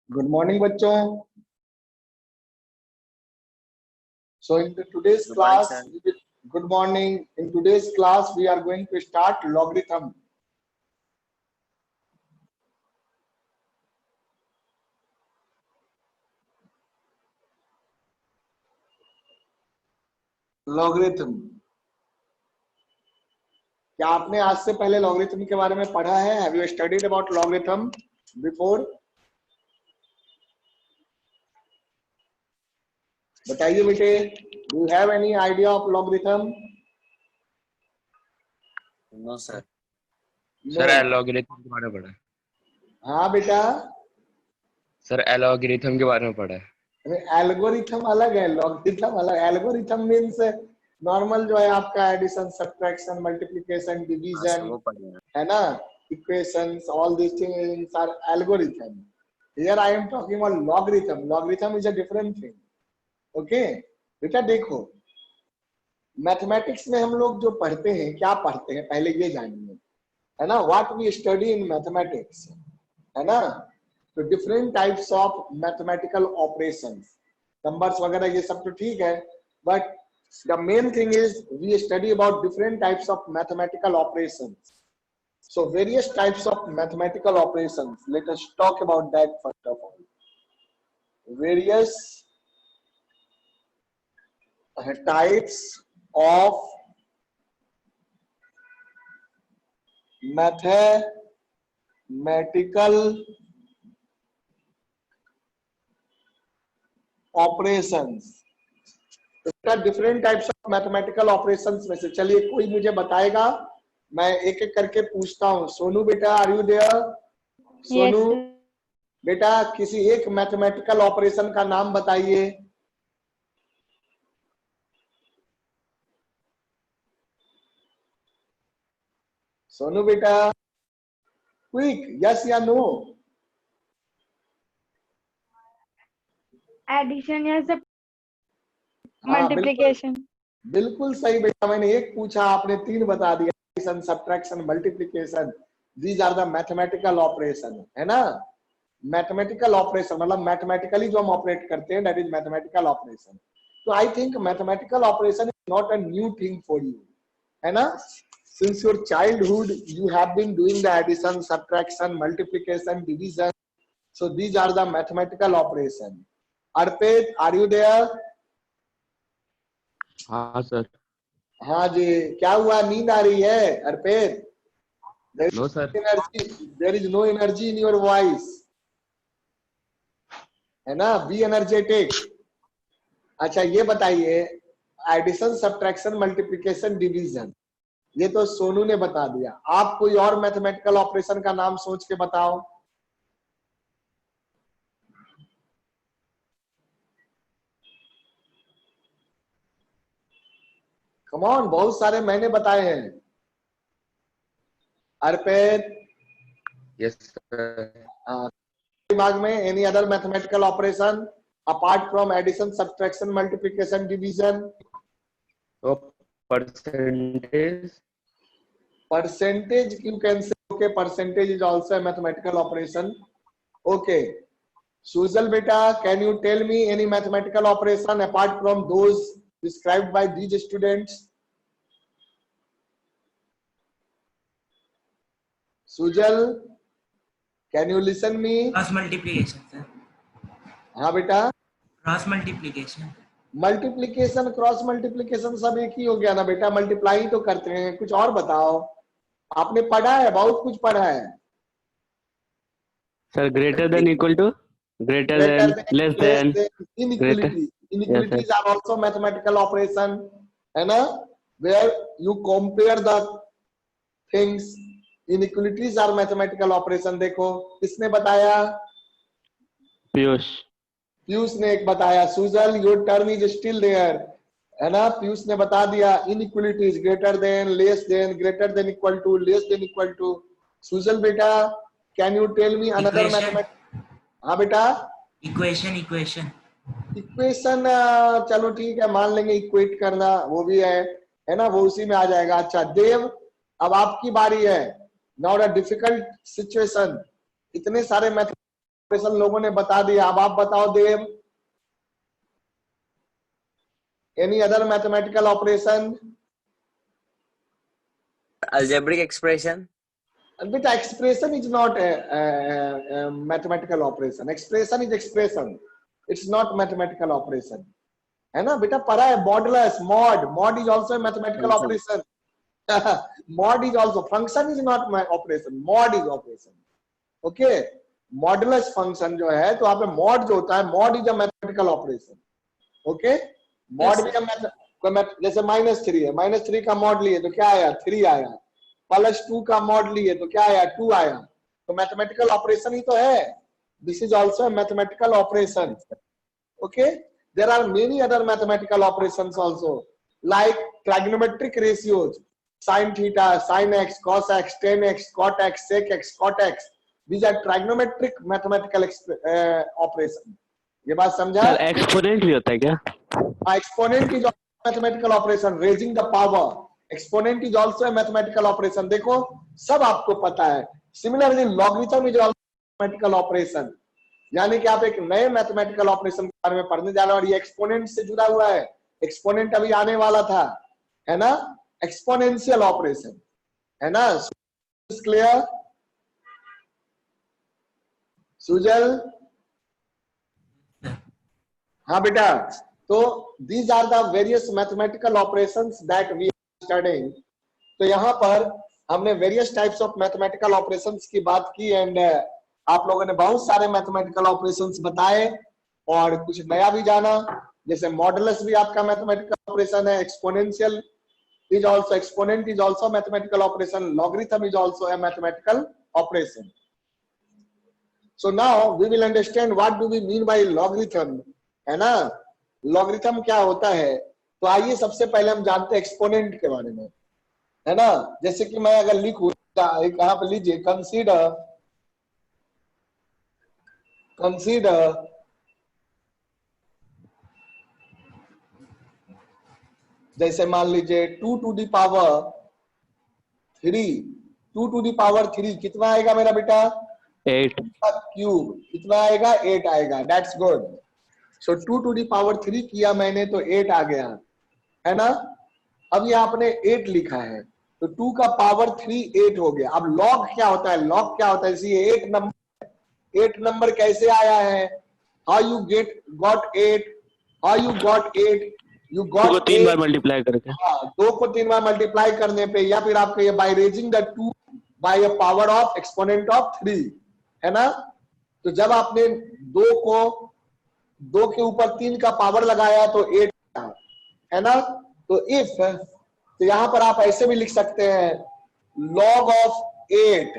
Good morning, बच्चों. So in today's Good morning, class, sir. good morning. In today's class, we are going to start logarithm. Logarithm. क्या आपने आज से पहले logarithm के बारे में पढ़ा है? Have you studied about logarithm before? बताइए बेटे. Do you have any idea of logarithm? No, sir. No. Sir a logarithm के बारे में पढ़ा है. हाँ बेटा. सर एलोगरिथम के बारे में पढ़ा है. एल्गोरिथम अलग है, लॉगरिथम अलग. एल्गोरिथम मीन्स नॉर्मल जो है आपका एडिशन, सब्ट्रैक्शन, मल्टीप्लिकेशन, हाँ, डिवीजन, सर वो पढ़िए. है ना, equations, all these things are algorithm. Here I am talking about logarithm. Logarithm is a different thing. Okay? बेटा देखो, मैथमेटिक्स में हम लोग जो पढ़ते हैं, क्या पढ़ते हैं पहले ये जानिए, है ना. What we study in mathematics, है ना. तो different types of mathematical operations, numbers वगैरह ये सब तो ठीक है, but the main thing is we study about different types of mathematical operations. So various types of mathematical operations. Let us talk about that first of all. Various types of mathematical operations. Different types of mathematical operations में से चलिए कोई मुझे बताएगा. मैं एक एक करके पूछता हूँ. सोनू बेटा, आर यू देयर? सोनू बेटा, किसी एक मैथमेटिकल ऑपरेशन का नाम बताइए. सोनू बेटा, क्विक, यस या नो? एडिशन या सब हाँ, मल्टीप्लिकेशन. बिल्कुल सही बेटा. मैंने एक पूछा, आपने तीन बता दिया. Addition, subtraction, multiplication, these are the mathematical operation, है ना. मैथमेटिकल ऑपरेशन मतलब मैथमेटिकली जो हम ऑपरेट करते हैं, दैट इज मैथमेटिकल ऑपरेशन. तो I think mathematical operation is not a new thing for you, है ना. Since your childhood, you have been doing the addition, subtraction, multiplication, division. So these are the mathematical operation. Arpit, are you there? हाँ sir. हाँ जी. क्या हुआ, नींद आ रही है Arpit? No sir. There is no energy in your voice, है ना. Be energetic. अच्छा ये बताइए, एडिशन, सब्ट्रैक्शन, मल्टीप्लिकेशन, डिवीजन, ये तो सोनू ने बता दिया. आप कोई और मैथमेटिकल ऑपरेशन का नाम सोच के बताओ. कम ऑन, बहुत सारे मैंने बताए हैं. Arpit, yes sir. दिमाग में any other mathematical operation apart from addition, subtraction, multiplication, division? तो percentage. Percentage you can say. Okay, percentage is also a mathematical operation. Okay, Sujal beta, can you tell me any mathematical operation apart from those described by these students? Sujal, can you listen me? Cross multiplication sir. हाँ बेटा. Cross multiplication. Multiplication, cross multiplication सब एक ही हो गया ना बेटा. Multiply तो करते हैं. कुछ और बताओ. आपने पढ़ा है, बहुत कुछ पढ़ा है. Sir greater than equal to, greater than, less than, inequality. Inequalities are also mathematical operation, है ना, where you compare the things. Inequalities are mathematical operation. देखो किसने बताया? पीयूष. पीयूष ने एक बताया. Sujal, your turn is still there, है ना. पीयूष ने बता दिया inequalities, greater than, less than, greater than equal to, less than equal to. Sujal बेटा, can you tell me another mathematical? हाँ बेटा. इक्वेशन. इक्वेशन. इक्वेशन चलो ठीक है, मान लेंगे. इक्वेट करना वो भी है ना, वो उसी में आ जाएगा. अच्छा देव, अब आपकी बारी है. Now the difficult situation. इतने सारे मैथमेटिक्स ऑपरेशन लोगों ने बता दिया, अब आप बताओ Dev, any other mathematical operation? algebraic expression. But expression is not a mathematical operation. Expression is expression. It's not mathematical operation. है ना बेटा, पढ़ा है modulus, mod is also a mathematical operation. Mod is also, function is not my operation, mod is operation. Okay, modulus function जो है, तो आप mod जो होता है, mod is a mathematical operation. Okay, mod भी जैसे -3 है, -3 का mod लिए तो क्या आया, 3 आया, +2 का mod लिए तो क्या आया, 2 आया, तो मैथमेटिकल ऑपरेशन ही तो है. This is also mathematical operation. Okay, there are many other mathematical operations also, like trigonometric ratios, sin theta, sin x, cos x, tan x, cot x, sec x, cot x. These are trigonometric mathematical operation. ये बात समझा? Exponent भी होता है क्या? Exponent is also a mathematical operation, raising the power. Exponent is also a mathematical operation. देखो सब आपको पता है. Similarly, logarithm is also a mathematical operation. यानी कि आप एक नए मैथमेटिकल ऑपरेशन के बारे में पढ़ने जा रहे हैं और ये एक्सपोनेंट से जुड़ा हुआ है. एक्सपोनेंट अभी आने वाला था, है ना, एक्सपोनेंशियल ऑपरेशन, है ना. क्लियर सुजल? हाँ बेटा, तो these are the various mathematical operations that we are studying. तो यहाँ पर हमने various types of mathematical operations की बात की एंड आप लोगों ने बहुत सारे मैथमेटिकल ऑपरेशंस बताए और कुछ नया भी जाना. जैसे मॉडुलस भी आपका मैथमेटिकल ऑपरेशन है, exponential is also, exponent is also mathematical operation, logarithm is also a mathematical operation. So now we will understand what do we mean by logarithm, है ना. logarithm क्या होता है, तो आइए सबसे पहले हम जानते हैं एक्सपोनेंट के बारे में, है ना. जैसे कि मैं अगर लिखूं, यहाँ पे लीजिए, consider जैसे मान लीजिए 2 to the power 3, 2 to the power 3 कितना आएगा मेरा बेटा, 8. क्यूब कितना आएगा, 8 आएगा. That's good. So 2 to the power 3 किया मैंने तो 8 आ गया, है ना. अब ये आपने 8 लिखा है तो 2 का पावर 3 8 हो गया. अब लॉग क्या होता है, लॉग क्या होता है, इसी 8 नंबर कैसे आया है, how you got 8, how you got 8, you got 3 bar multiply करके, हाँ, 2 को 3 बार मल्टीप्लाई करने पे, या फिर आपको ये by raising the 2 by a power of exponent of 3, है ना. तो जब आपने 2 के ऊपर 3 का पावर लगाया तो 8, है ना. तो इफ, तो यहां पर आप ऐसे भी लिख सकते हैं, log of 8,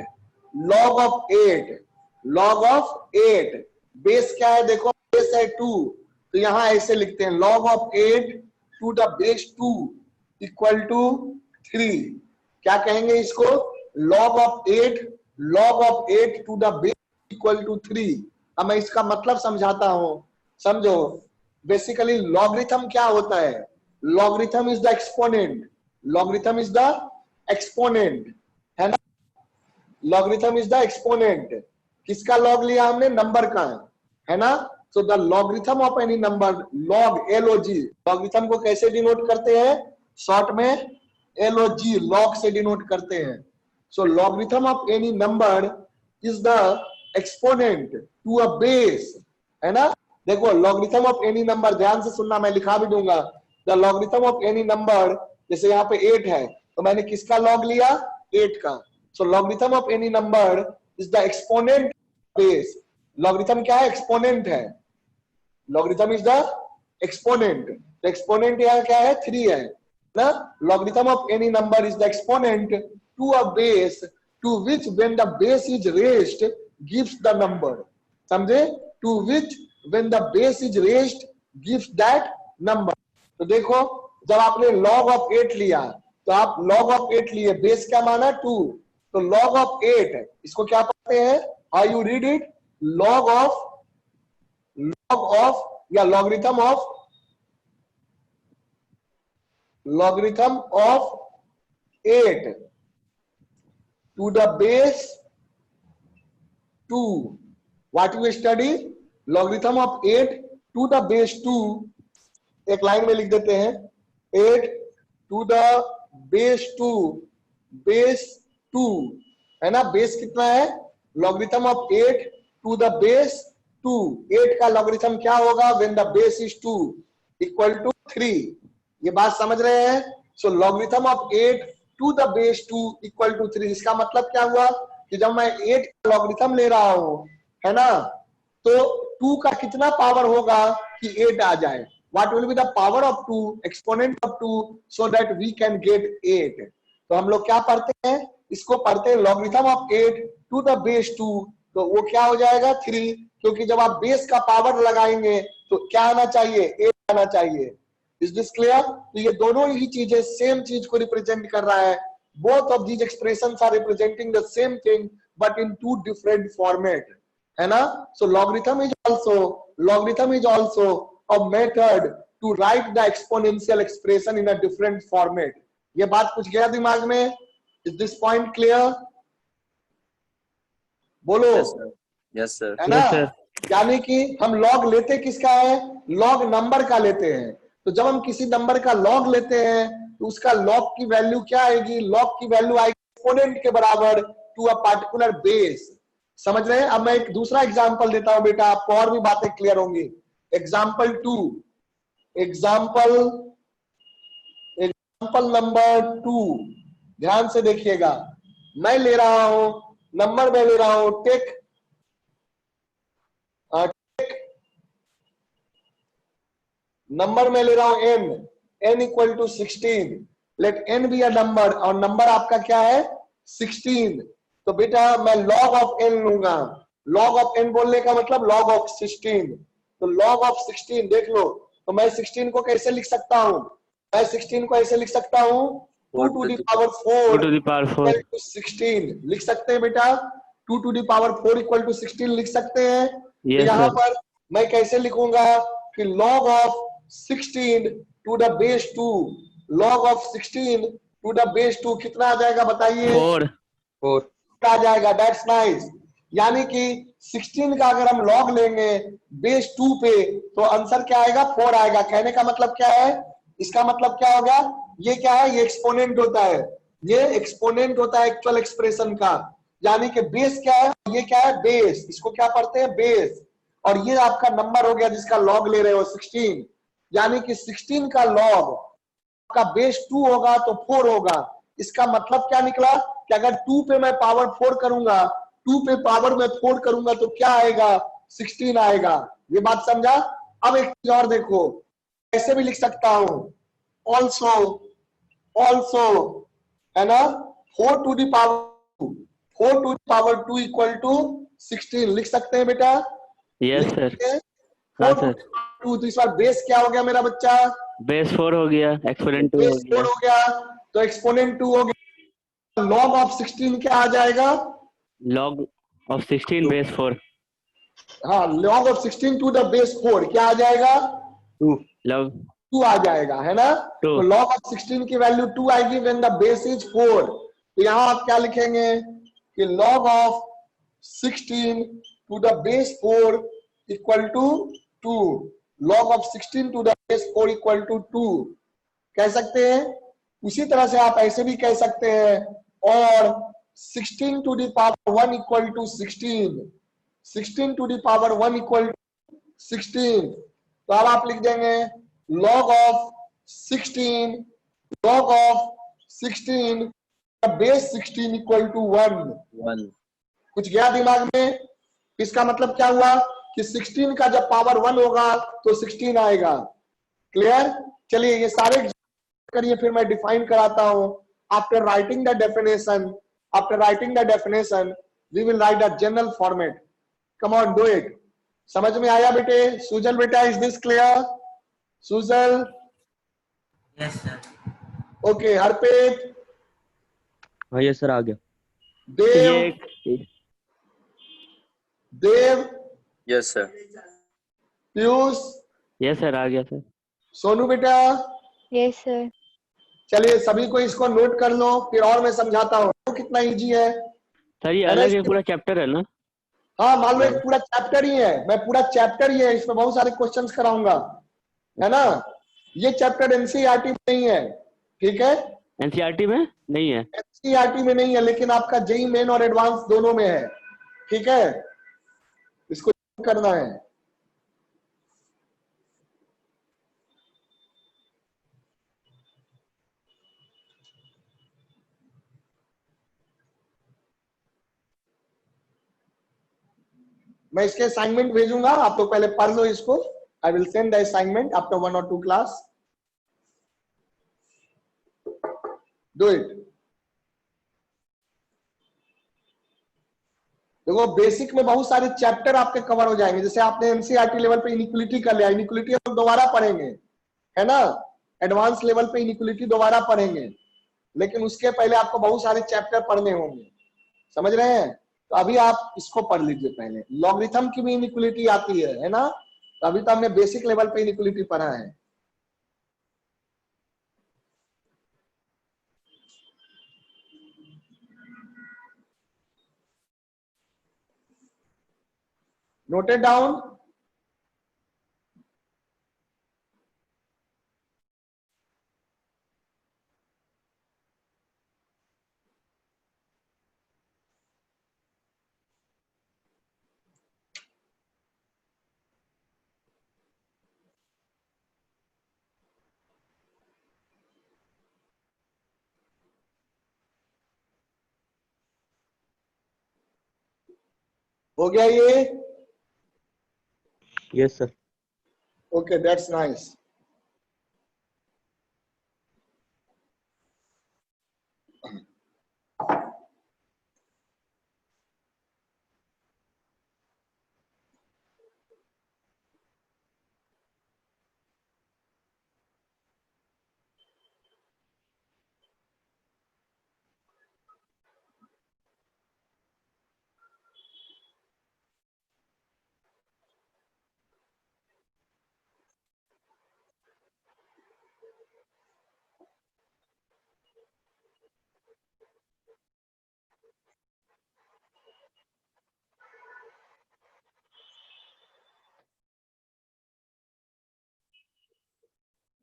log of 8, log of 8, base क्या है देखो, बेस है 2, तो यहां ऐसे लिखते हैं log of 8 to the base 2 equal to 3. क्या कहेंगे इसको, log of 8 to the base equal to 3. अब मैं इसका मतलब समझाता हूं, समझो. बेसिकली लॉगरिथम क्या होता है, logarithm is the exponent, logarithm is the exponent, है ना. Logarithm is the exponent. किसका लॉग लिया हमने, नंबर का, है ना. So the logarithm of any number, log, log, logarithm को कैसे डिनोट करते हैं, शॉर्ट में log, log से डिनोट करते हैं. So logarithm of any number is the exponent to a base, है ना. देखो logarithm of any number, ध्यान से सुनना, मैं लिखा भी दूंगा. The logarithm of any number, जैसे यहाँ पे 8 है तो मैंने किसका log लिया, 8 का. So logarithm of any number is the exponent base. logarithm क्या है, एक्सपोनेंट है. logarithm is the exponent. the exponent यहाँ क्या है, 3 है ना. logarithm of any number is the exponent to a base to which when the base is raised gives the number. समझे, to which when the base is raised gives that number. तो देखो जब आपने log of 8 लिया तो आप log of 8 लिए, base क्या माना 2, तो log of 8 इसको क्या पढ़ते हैं, how you read it, log of या logarithm of 8 to the base 2 what you study, logarithm of 8 to the base 2, एक लाइन में लिख देते हैं 8 टू द बेस 2, बेस 2 है ना, बेस कितना है, logarithm of 8 to the base 2, 8 का लॉगरिथम क्या होगा when the base is 2 equal to 3, ये बात समझ रहे हैं। So logarithm of 8 to the base 2 equal to 3, इसका मतलब क्या हुआ कि जब मैं 8 का लॉगरिथम ले रहा हूं है ना, तो 2 का कितना पावर होगा कि 8 आ जाए, what will be the power of 2, exponent of 2, so that we can get 8। तो हम लोग क्या पढ़ते हैं, इसको पढ़ते हैं logarithm of 8 to the base 2, तो वो क्या हो जाएगा 3, क्योंकि जब आप बेस का पावर लगाएंगे तो क्या आना चाहिए, 8 आना चाहिए। Is this clear? तो ये दोनों ही चीजें सेम चीज को रिप्रेजेंट कर रहा है, both of these expressions are representing the same thing but in two different format, है ना। So logarithm is also a method to write the exponential expression in a different format. ये बात कुछ गया दिमाग में? Is this point clear? बोलो। Yes, sir. है ना। Yes, sir. यानी कि हम लॉग लेते किसका है, लॉग नंबर का लेते हैं। तो जब हम किसी नंबर का लॉग लेते हैं तो उसका लॉग की वैल्यू क्या आएगी, लॉग की वैल्यू आएगी एक्सपोनेंट के बराबर टू अ पार्टिकुलर बेस। समझ रहे हैं? अब मैं एक दूसरा एग्जांपल देता हूं बेटा, आपको और भी बातें क्लियर होंगी। एग्जांपल नंबर 2, ध्यान से देखिएगा। मैं ले रहा हूं नंबर, में ले रहा हूं टेक नंबर में ले रहा हूं n equal to 16, let n be a number, और नंबर आपका क्या है 16। तो बेटा मैं log ऑफ n लूंगा, log ऑफ n बोलने का मतलब log ऑफ 16। तो log ऑफ 16 देख लो, तो मैं 16 को कैसे लिख सकता हूं, मैं 16 को ऐसे लिख सकता हूं 2 to the power 4 2 to the power 4. Equal to 16 लिख सकते हैं बेटा, 2 to the power 4 equal to 16 लिख सकते हैं। तो Yes, यहाँ sir. पर मैं कैसे लिखूंगा कि log of 16 to the base 2, log of 16 to the base 2 कितना आ जाएगा बताइए? 4. 4. आ जाएगा। That's nice. यानी कि 16 का अगर हम लॉग लेंगे बेस 2 पे तो आंसर क्या आएगा, 4 आएगा। कहने का मतलब क्या है, इसका मतलब क्या होगा, ये क्या है, ये एक्सपोनेंट होता है, ये एक्सपोनेंट होता है एक्चुअल एक्सप्रेशन का। यानी कि बेस क्या है, ये क्या है बेस, इसको क्या पढ़ते हैं बेस, और ये आपका नंबर हो गया जिसका लॉग ले रहे हो 16। यानी कि 16 का लॉग का बेस 2 होगा तो 4 होगा। इसका मतलब क्या निकला कि अगर 2 पे मैं पावर 4 करूंगा, 2 पे पावर में 4 करूंगा तो क्या आएगा, 16 आएगा। ये बात समझा? अब एक चीज और देखो, ऐसे भी लिख सकता हूं ऑल्सो है ना, 4 to the power 2 equal to 16 लिख सकते हैं बेटा? Yes, लिख sir. सकते हैं? हाँ 4 सर, टू, तो इस बार बेस क्या हो गया मेरा बच्चा, बेस 4 हो गया, एक्सपोनेंट 2 हो बेस 4 गया. हो गया, तो एक्सपोनेंट 2 हो गया। लॉग ऑफ 16 क्या आ जाएगा, Log of 16 base 4. हाँ log of 16 to the base 4 क्या आ जाएगा, 2. Log 2 आ जाएगा, है ना। 2. तो लॉग ऑफ 16 की वैल्यू 2 आएगी व्हेन द बेस इज 4। तो यहां आप क्या लिखेंगे कि log of 16 to the base 4 equal to 2, log of 16 to the base 4 equal to 2 कह सकते हैं। उसी तरह से आप ऐसे भी कह सकते हैं, और 16 to the power 1 equal to 16, 16 to the power 1 equal to 16। तो अब आप लिख देंगे log of 16 base 16 equal to 1। 1. कुछ गया दिमाग में? इसका मतलब क्या हुआ कि 16 का जब पावर 1 होगा तो 16 आएगा। क्लियर? चलिए ये सारे करिए, फिर मैं डिफाइन कराता हूं। After writing the definition we will write a general format. Come on do it. समझ में आया बेटे? सुजल बेटा, is this clear? Sujal? Yes, sir. Okay. Harpreet? हाँ ये सर आ गया. ये देव? Yes, sir. Piyush? Yes sir, आ गया सर. सोनू बेटा? Yes sir. चलिए सभी को इसको नोट कर लो, फिर और मैं समझाता हूँ। कितना इजी है सर ये ना? अलग है, पूरा चैप्टर है ना? हाँ मान लो एक पूरा चैप्टर ही है, मैं पूरा चैप्टर ही है, इसमें बहुत सारे क्वेश्चंस कराऊंगा, है ना। ये चैप्टर एनसीईआरटी में नहीं है, ठीक है, एनसीईआरटी में नहीं है। एनसीईआरटी में नहीं है, लेकिन आपका जेई मेन और एडवांस दोनों में है, ठीक है, इसको करना है। मैं इसके असाइनमेंट भेजूंगा, आप तो पहले पढ़ लो इसको। I will send the assignment after 1 or 2 class, do it. देखो बेसिक में बहुत सारे चैप्टर आपके कवर हो जाएंगे, जैसे आपने एनसीईआरटी लेवल पे इनिक्वलिटी कर लिया, इनिक्वलिटी हम दोबारा पढ़ेंगे, है ना। एडवांस लेवल पे इनिक्वलिटी दोबारा पढ़ेंगे, लेकिन उसके पहले आपको बहुत सारे चैप्टर पढ़ने होंगे, समझ रहे हैं। तो अभी आप इसको पढ़ लीजिए पहले, लॉगरिथम की भी इनिक्वलिटी आती है ना। तो अभी तो हमने बेसिक लेवल पे इनिक्वलिटी पढ़ा है। Noted down. हो गया ये? Yes sir. Okay, that's nice.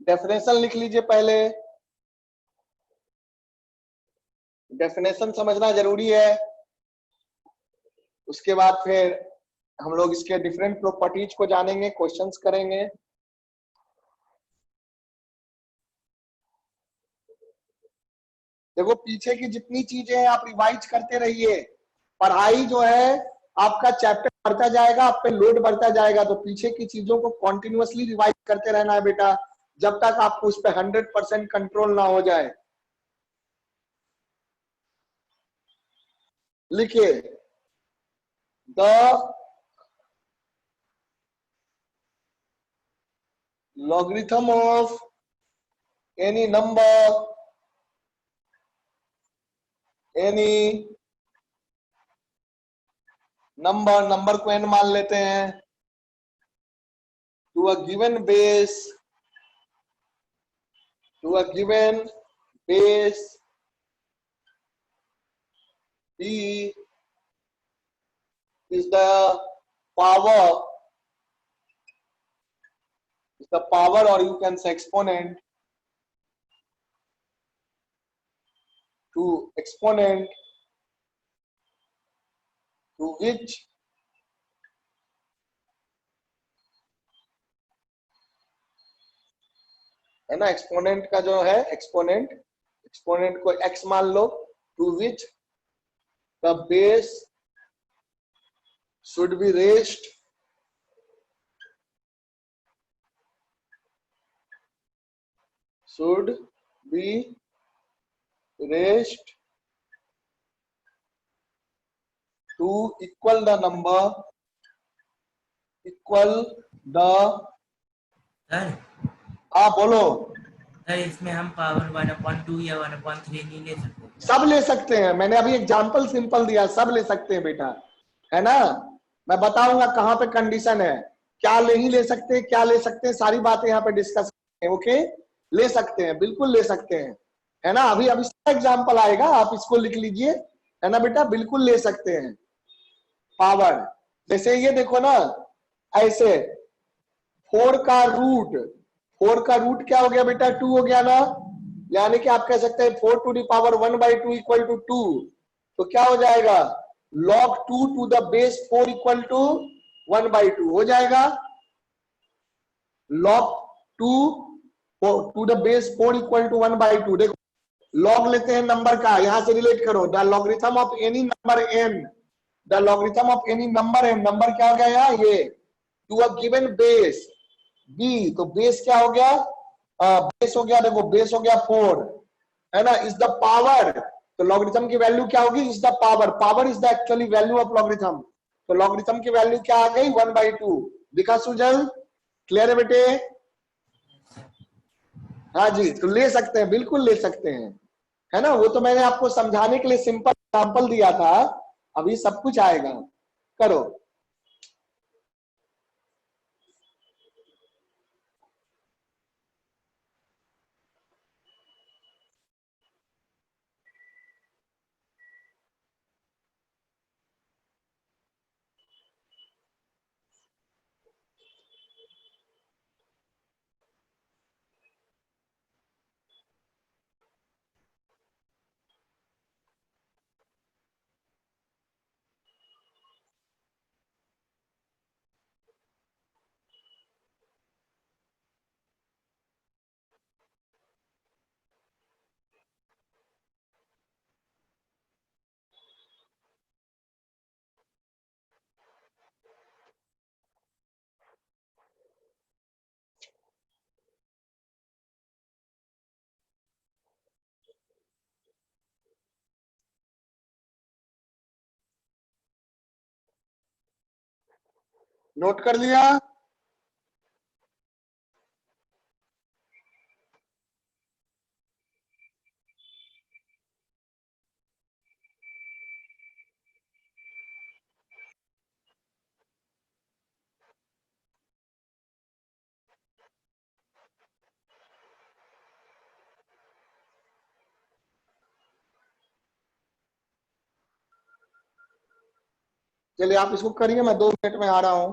Definition लिख लीजिए पहले, डेफिनेशन समझना जरूरी है। उसके बाद फिर हम लोग इसके डिफरेंट प्रॉपर्टीज को जानेंगे, क्वेश्चंस करेंगे। देखो पीछे की जितनी चीजें हैं आप रिवाइज करते रहिए। पढ़ाई जो है आपका चैप्टर बढ़ता जाएगा, आप पे लोड बढ़ता जाएगा, तो पीछे की चीजों को कॉन्टिन्यूअसली रिवाइज करते रहना है बेटा, जब तक आपको उस पर 100% कंट्रोल ना हो जाए। लिखिए, the logarithm of any number, any number को n मान लेते हैं, to a given base b is the power or you can say exponent to which है ना, एक्सपोनेंट का जो है एक्सपोनेंट को x मान लो, to which the base should be raised to equal the sir हाँ बोलो। सर इसमें हम पावर 1/2 या 1/3 नहीं ले सकते? सब ले सकते हैं, मैंने अभी एग्जांपल सिंपल दिया, सब ले सकते हैं बेटा, है ना। मैं बताऊंगा कहाँ पे कंडीशन है, क्या नहीं ले सकते, क्या ले सकते हैं, सारी बातें यहाँ पे डिस्कस करेंगे। ओके, ले सकते हैं, बिल्कुल ले सकते हैं, है ना। अभी इसका एग्जांपल आएगा, आप इसको लिख लीजिए, है ना बेटा, बिल्कुल ले सकते हैं। पावर जैसे ये देखो ना, ऐसे 4 का रूट क्या हो गया बेटा, 2 हो गया ना, यानी कि आप कह सकते हैं 4 to the power 1/2 equal to 2, तो क्या हो जाएगा, log 2 to the base 4 equal to 1/2 हो जाएगा। log 2 to the base 4 equal to 1/2। देखो लॉग लेते हैं नंबर का, यहां से रिलेट करो, the logarithm of any number n, the logarithm of any number n, number क्या हो गया यहाँ, ये to a given base b, तो बेस क्या हो गया, बेस हो गया, देखो बेस हो गया 4, है ना, इज द पावर, तो लॉगरिथम की वैल्यू क्या होगी, is the power is the actually value of logarithm, तो लॉगरिथम की वैल्यू क्या आ गई 1/2। दिखा सुजल, क्लियर है बेटे? हाँ जी, तो ले सकते हैं, बिल्कुल ले सकते हैं, है ना, वो तो मैंने आपको समझाने के लिए सिंपल एग्जांपल दिया था, अभी सब कुछ आएगा, करो। नोट कर लिया? चलिए आप इसको करिए, मैं 2 मिनट में आ रहा हूं।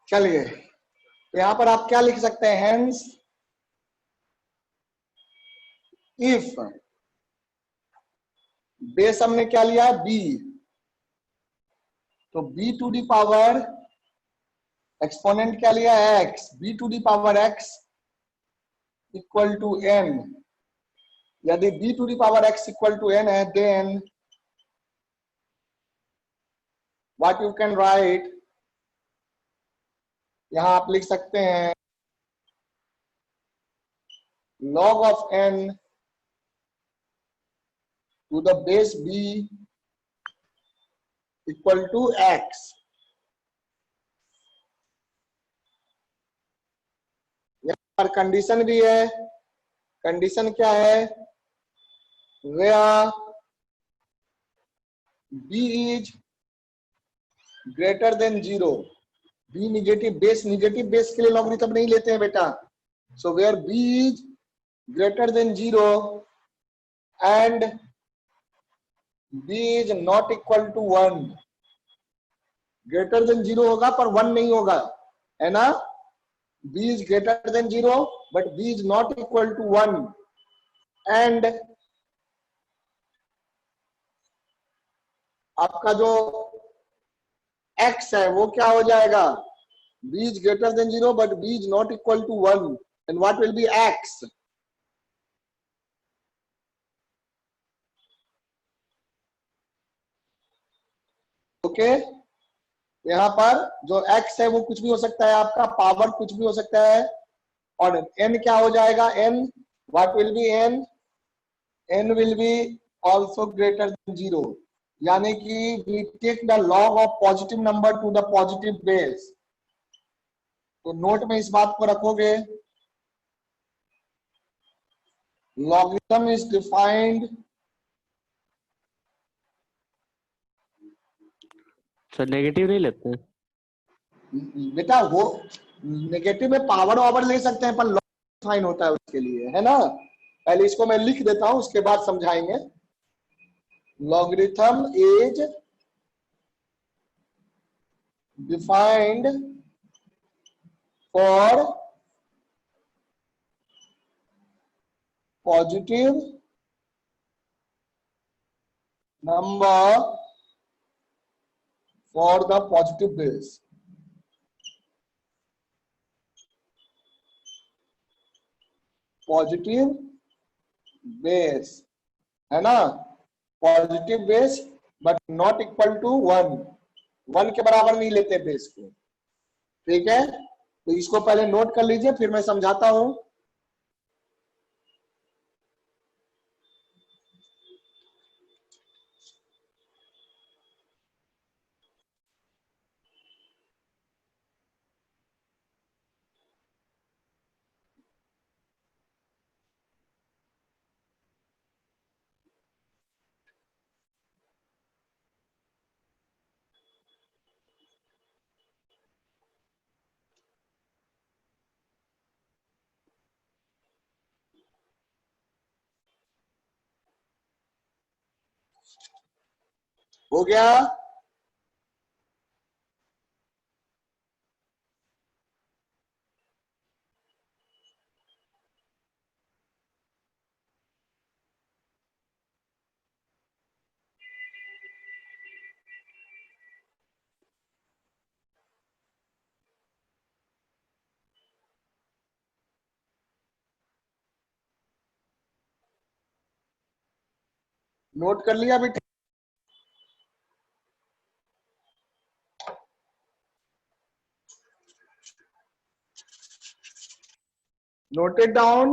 चलिए यहां पर आप क्या लिख सकते हैं, हेंस इफ, बेस हमने क्या लिया, b, तो b to the power, exponent क्या लिया, x, b to the power x equal to n, यदि b to the power x equal to n है, then what you can write, यहां आप लिख सकते हैं log of n to the base b equal to x। यहाँ पर condition भी है, कंडीशन क्या है, where b is greater than 0, b negative base के लिए लॉगरिथम नहीं लेते हैं बेटा. So where b is greater than 0 and b is not equal to 1, greater than 0 होगा पर 1 नहीं होगा, है ना. b is greater than 0 but b is not equal to 1 and आपका जो x है वो क्या हो जाएगा, b is greater than 0 but b is not equal to 1 and what will be x. Okay यहाँ पर जो x है वो कुछ भी हो सकता है, आपका पावर कुछ भी हो सकता है. और n क्या हो जाएगा, n what will be n will be also greater than 0, यानी कि we take the log of positive number to the positive base. तो नोट में इस बात को रखोगे, logarithm is defined. Sir negative नहीं लेते हैं. बेटा वो नेगेटिव में पावर ओवर ले सकते हैं पर लॉग डिफाइन होता है उसके लिए, है ना. पहले इसको मैं लिख देता हूं उसके बाद समझाएंगे. Logarithm is defined for positive number for the positive base. Positive base, है ना. Positive base but not equal to 1 के बराबर नहीं लेते बेस को. ठीक है, तो इसको पहले नोट कर लीजिए फिर मैं समझाता हूं. हो गया. नोट कर लिया बेटा. Note it down.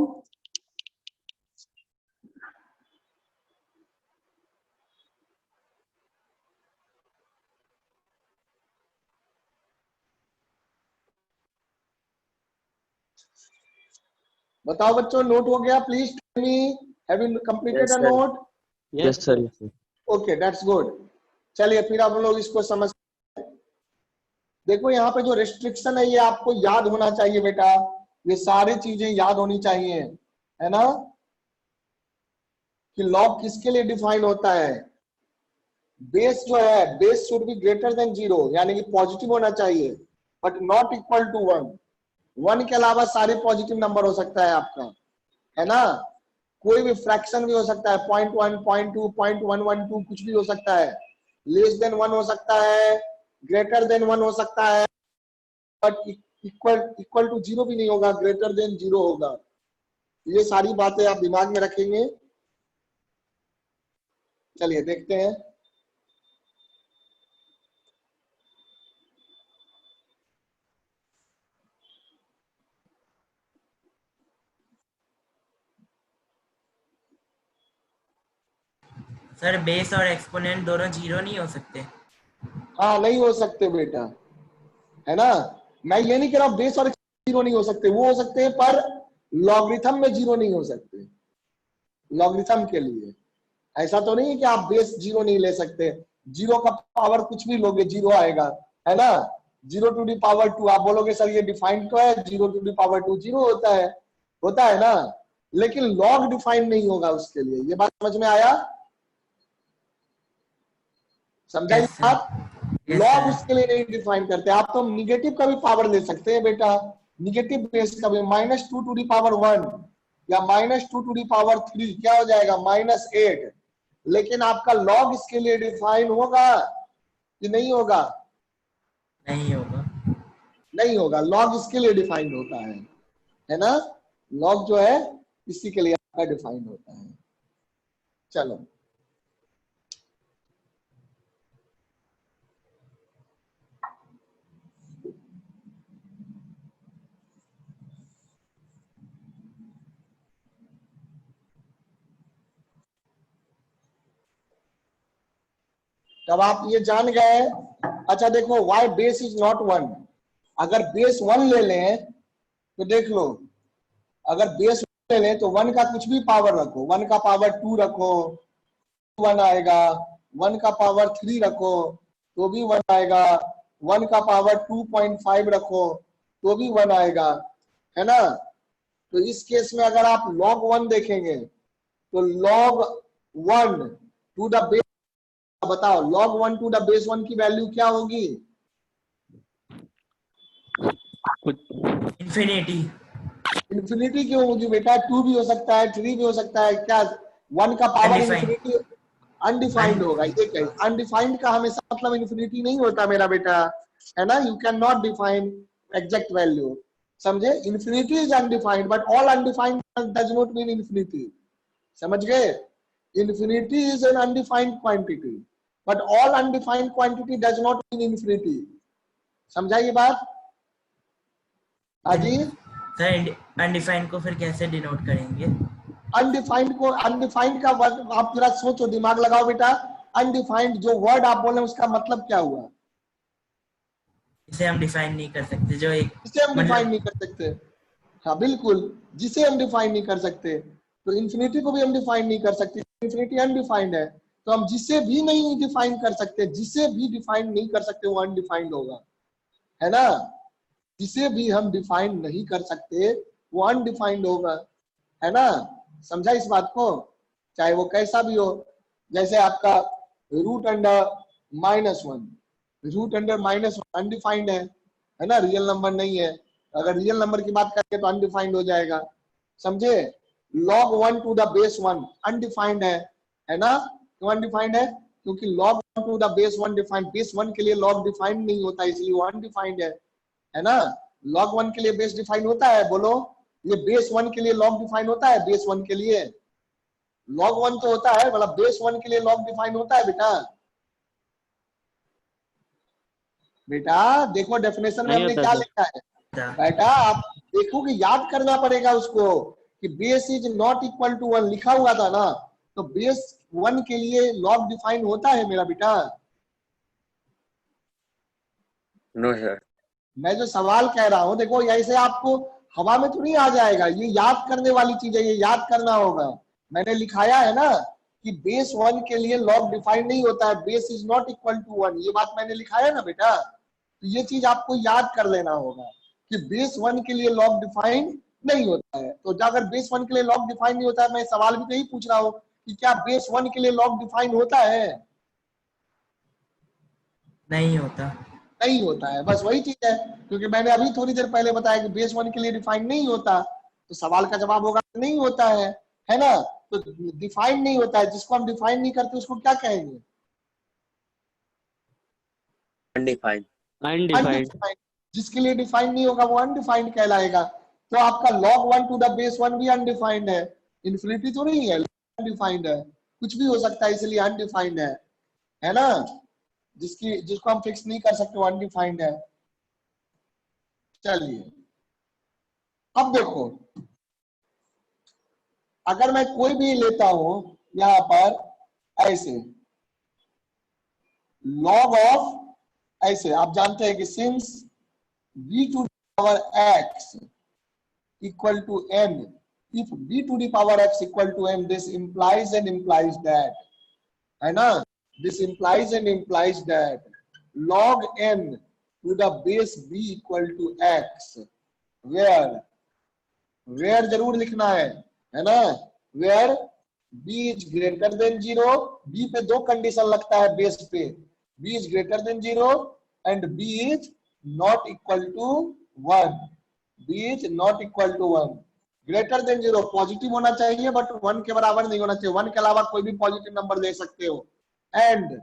बताओ बच्चों, नोट हो गया? Please tell me, have you completed Yes, uh sir. Note? Yes sir. Okay, that's good. चलिए फिर आप लोग इसको समझ. देखो यहाँ पे जो रेस्ट्रिक्शन है ये आपको याद होना चाहिए बेटा. ये सारी चीजें याद होनी चाहिए, है ना, कि लॉग किसके लिए डिफाइन होता है. बेस जो है, base should be greater than 0, यानी कि पॉजिटिव होना चाहिए बट नॉट इक्वल टू 1 के अलावा सारे पॉजिटिव नंबर हो सकता है आपका, है ना. कोई भी फ्रैक्शन भी हो सकता है, 0.1, 0.2, 0.112 कुछ भी हो सकता है. लेस देन 1 हो सकता है, ग्रेटर देन 1 हो सकता है, बट इक्वल टू 0 भी नहीं होगा, ग्रेटर देन 0 होगा. ये सारी बातें आप दिमाग में रखेंगे. चलिए देखते हैं. सर बेस और एक्सपोनेंट दोनों 0 नहीं हो सकते? हाँ नहीं हो सकते बेटा, है ना. मैं ये नहीं कह रहा बेस और 0 नहीं हो सकते, वो हो सकते हैं पर लॉगरिथम में 0 नहीं हो सकते. लॉगरिथम के लिए ऐसा तो नहीं है कि आप बेस 0 नहीं ले सकते. जीरो का पावर कुछ भी लोगे जीरो आएगा, है ना। 0 टू दी पावर 2 आप बोलोगे सर ये डिफाइंड तो है, 0 टू दी पावर 2 जीरो होता है ना, लेकिन लॉग डिफाइन नहीं होगा उसके लिए। ये बात समझ में आया, समझाइए Yes, sir. आप। Yes, log sir. उसके लिए नहीं डिफाइन करते। आप तो निगेटिव का भी पावर ले सकते हैं बेटा, निगेटिव बेस का भी, -2 टू दी पावर 1 या -2 टू दी पावर 3 क्या हो जाएगा, -8। लेकिन आपका लॉग इसके लिए डिफाइन होगा कि नहीं होगा? नहीं होगा। नहीं होगा, लॉग इसके लिए डिफाइंड होता है ना। लॉग जो है इसी के लिए आपका डिफाइंड होता है। चलो तब आप ये जान गए। अच्छा देखो, वाई बेस इज नॉट 1। अगर बेस 1 ले लें तो देख लो, अगर बेस ले लें तो 1 का कुछ भी पावर रखो, 1 का पावर 2 रखो 1 आएगा, 1 का पावर 3 रखो तो भी 1 आएगा, 1 का पावर 2.5 रखो तो भी 1 आएगा, है ना। तो इस केस में अगर आप log 1 देखेंगे तो log 1 टू द बेस, बताओ log 1 टू द बेस 1 की वैल्यू क्या होगी? इंफिनिटी। इन्फिनिटी क्यों होगी बेटा? 2 भी हो सकता है, 3 भी हो सकता है, क्या 1 का पावर Undefined. इन्फिनिटी अनडिफाइंड होगा? ये कहीं अनडिफाइंड का हमेशा मतलब इन्फिनिटी नहीं होता मेरा बेटा, है ना। You can not define exact value, समझे। Infinity is undefined but all undefined does not mean infinity, समझ गए। Infinity is an undefined quantity but all undefined quantity does not mean infinity, समझा ये बात? हाजी, सर अनडिफाइंड को फिर कैसे denote करेंगे? अनडिफाइंड को, अनडिफाइंड का वर्ड आप जरा सोचो, दिमाग लगाओ बेटा। अनडिफाइंड जो वर्ड आप बोले उसका मतलब क्या हुआ? इसे हम डिफाइन नहीं कर सकते, जो एक जिसे हम डिफाइन मतलब नहीं कर सकते। हाँ बिल्कुल, जिसे हम डिफाइन नहीं कर सकते। तो इन्फिनिटी को भी हम डिफाइन नहीं कर सकते, इन्फिनिटी अनडिफाइंड है। तो हम जिसे भी नहीं डिफाइन कर सकते, जिसे भी डिफाइन नहीं कर सकते वो अनडिफाइंड होगा, है ना। जिसे भी हम डिफाइन नहीं कर सकते वो अनडिफाइंड होगा, है ना। समझा इस बात को? चाहे वो कैसा भी हो, जैसे आपका root under -1, root under -1 undefined है ना, रियल नंबर नहीं है। अगर रियल नंबर की बात करें तो अनडिफाइंड हो जाएगा, समझे। log 1 to the base 1 undefined है ना। क्यों अनडिफाइंड है? क्योंकि log 1 to the base 1 defined, base 1 के लिए log डिफाइंड नहीं होता, इसलिए वो अनडिफाइंड है ना। log 1 के लिए बेस डिफाइन होता है, बोलो। ये बेस 1 के लिए log डिफाइन होता है, बेस 1 के लिए log 1 तो होता है, मतलब बेस 1 के लिए log डिफाइन होता है बेटा। बेटा देखो डेफिनेशन में नहीं हमने होता क्या सर। लिखा है बेटा, आप देखो कि याद करना पड़ेगा उसको कि base is not equal to 1 लिखा हुआ था ना, तो बेस 1 के लिए log डिफाइन होता है मेरा बेटा। No sir. मैं जो सवाल कह रहा हूं देखो, ऐसे आपको हवा में तो नहीं आ जाएगा, ये याद करने वाली चीज है, ये याद करना होगा। मैंने लिखाया है ना कि बेस 1 के लिए log डिफाइन नहीं होता है, base is not equal to 1, ये बात मैंने लिखाया ना बेटा। तो ये चीज आपको याद कर लेना होगा कि बेस 1 के लिए log डिफाइन नहीं होता है। तो अगर बेस 1 के लिए log डिफाइन नहीं होता है, मैं सवाल भी नहीं पूछ रहा हूँ कि क्या बेस 1 के लिए log डिफाइन होता है? नहीं होता। नहीं होता है, बस वही चीज है। क्योंकि मैंने अभी थोड़ी देर पहले बताया कि बेस 1 के लिए डिफाइन नहीं होता, तो सवाल का जवाब होगा नहीं होता है ना। तो डिफाइन नहीं होता है, जिसको हम डिफाइन नहीं करते उसको क्या कहेंगे? अनडिफाइंड। अनडिफाइंड। अनडिफाइंड। जिसके लिए डिफाइन नहीं होगा वो अनडिफाइंड कहलाएगा। तो आपका log 1 टू द बेस 1 भी अनडिफाइंड है, इन्फिनिटी तो नहीं है, अनडिफाइंड है, कुछ भी हो सकता है, इसलिए अनडिफाइंड है ना। जिसको हम फिक्स नहीं कर सकते वो अनडिफाइंड है। चलिए अब देखो, अगर मैं कोई भी लेता हूं यहां पर ऐसे log ऑफ, ऐसे आप जानते हैं कि since b to power x equal to m, if b to the power x equal to m, this implies and implies that, है ना। This implies and implies that log n to the base b equal to x, where जरूर लिखना है ना, where b is greater than 0, b पे दो condition लगता है बेस पे, b is greater than 0 and b is not equal to 1, b is not equal to 1. Greater than 0 positive होना चाहिए बट 1 के बराबर नहीं होना चाहिए, 1 के अलावा कोई भी पॉजिटिव नंबर ले सकते हो. एंड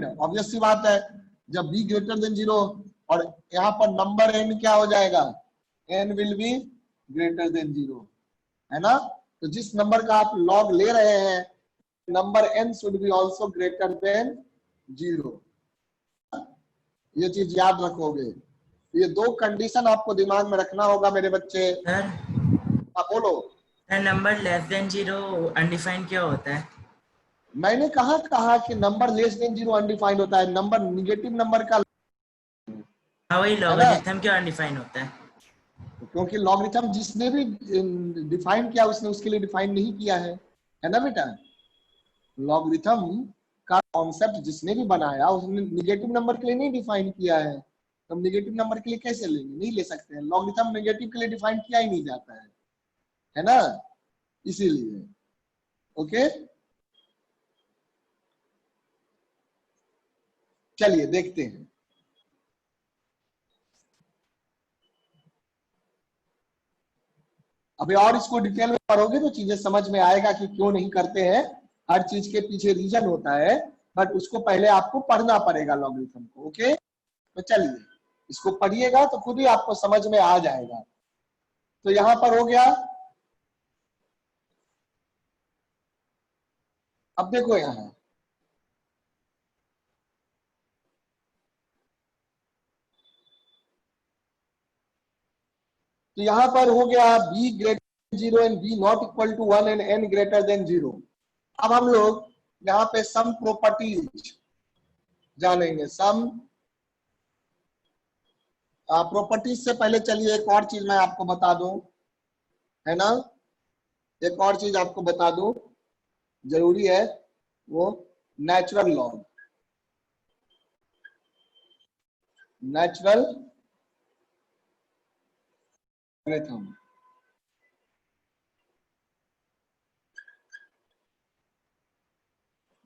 ऑब्वियस सी बात है, जब b ग्रेटर देन 0 और यहाँ पर नंबर n क्या हो जाएगा, n will be greater than 0, है ना. तो जिस नंबर का आप लॉग ले रहे हैं, number n should be also greater than 0. ये चीज याद रखोगे. ये दो कंडीशन आपको दिमाग में रखना होगा मेरे बच्चे. सर आप बोलो. नंबर लेस देन 0 अनडिफाइंड क्या होता है? मैंने कहा कि नंबर लेस देन 0 अनडिफाइंड होता है. नंबर निगेटिव नंबर का, हाँ वही लॉगरिथम क्यों अनडिफाइंड होता है? क्योंकि लॉगरिथम जिसने भी डिफाइन किया उसने उसके लिए डिफाइन नहीं किया है ना बेटा. लॉगरिथम का कॉन्सेप्ट जिसने भी बनाया उसने निगेटिव नंबर के लिए नहीं डिफाइन किया है. तो निगेटिव नंबर के लिए कैसे लेंगे, नहीं ले सकते हैं. लॉगरिथम नेगेटिव के लिए डिफाइन किया ही नहीं जाता है ना, इसीलिए. ओके, चलिए देखते हैं. अभी और इसको डिटेल में पढ़ोगे तो चीजें समझ में आएगा कि क्यों नहीं करते हैं. हर चीज के पीछे रीजन होता है, बट उसको पहले आपको पढ़ना पड़ेगा लॉगरिथम को. ओके, तो चलिए इसको पढ़िएगा तो खुद ही आपको समझ में आ जाएगा. तो यहां पर हो गया. अब देखो यहां तो यहां पर हो गया b greater 0 and b not equal to 1 and n greater than 0. अब हम लोग यहाँ पे सम प्रॉपर्टीज जानेंगे. सम प्रॉपर्टीज से पहले चलिए एक और चीज मैं आपको बता दूं, है ना. एक और चीज आपको बता दूं जरूरी है, वो natural log. Natural logarithm.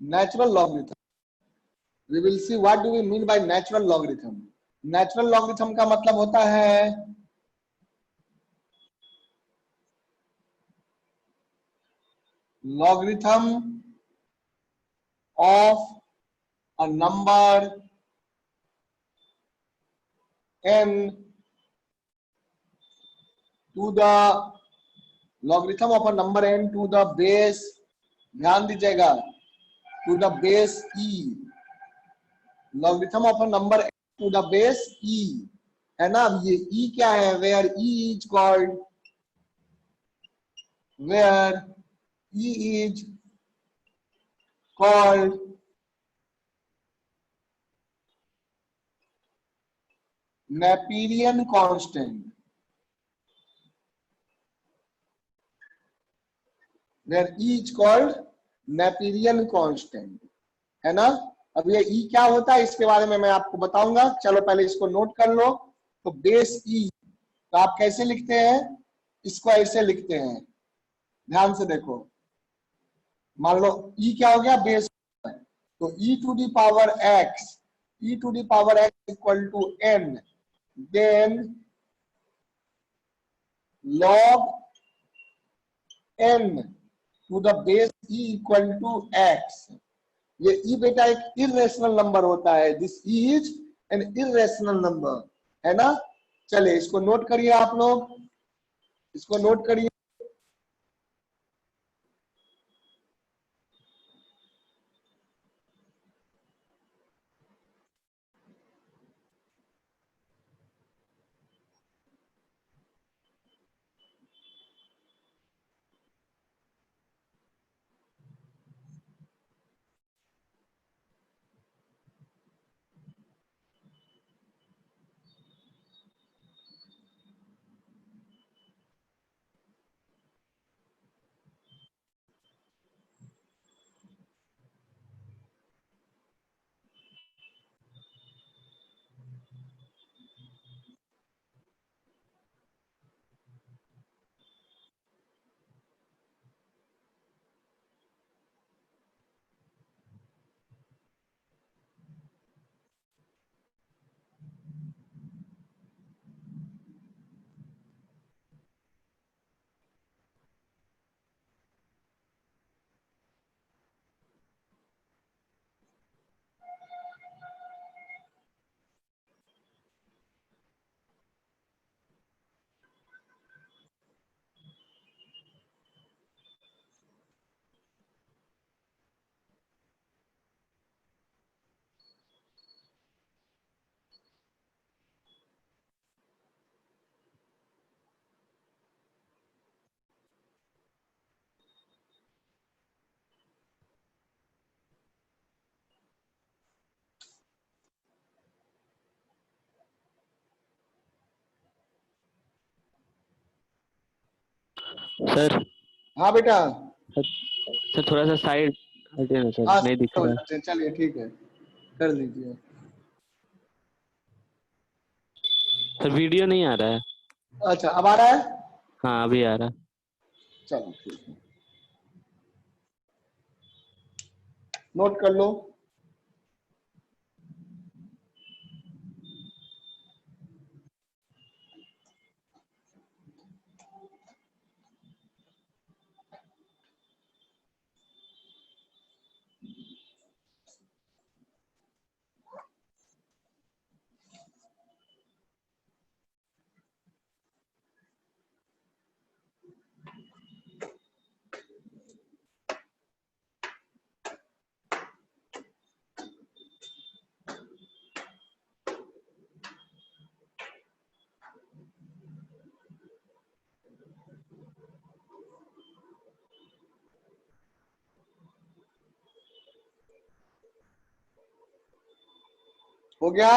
Natural logarithm. We will see what do we mean by natural logarithm. Natural logarithm का मतलब होता है logarithm of a number n to the logarithm of a number n to the base, ध्यान दीजिएगा, to the base e. logarithm of a number to the base e, है ना. ये e क्या है, where e is called, where e is called Neperian constant, where e is called Neperian constant, है ना. अब ये e क्या होता है इसके बारे में मैं आपको बताऊंगा. चलो पहले इसको नोट कर लो. तो बेस e, तो आप कैसे लिखते हैं, इसको ऐसे लिखते हैं, ध्यान से देखो. मान लो e क्या हो गया, बेस. तो e to the power x, e to the power x equal to n, then log n to the base e equal to x. ये e बेटा एक इरेशनल नंबर होता है. This e is an irrational number, है ना. चलिए इसको note करिए आप लोग, इसको नोट करिए. सर हाँ बेटा, सर थोड़ा सा साइड हटिए ना सर, हाँ नहीं दिख हो रहा। जाते हैं, चलिए ठीक है, कर लीजिए। सर वीडियो नहीं आ रहा है। अच्छा अब आ रहा है, हाँ अभी आ रहा है। चलो ठीक है, नोट कर लो। हो गया?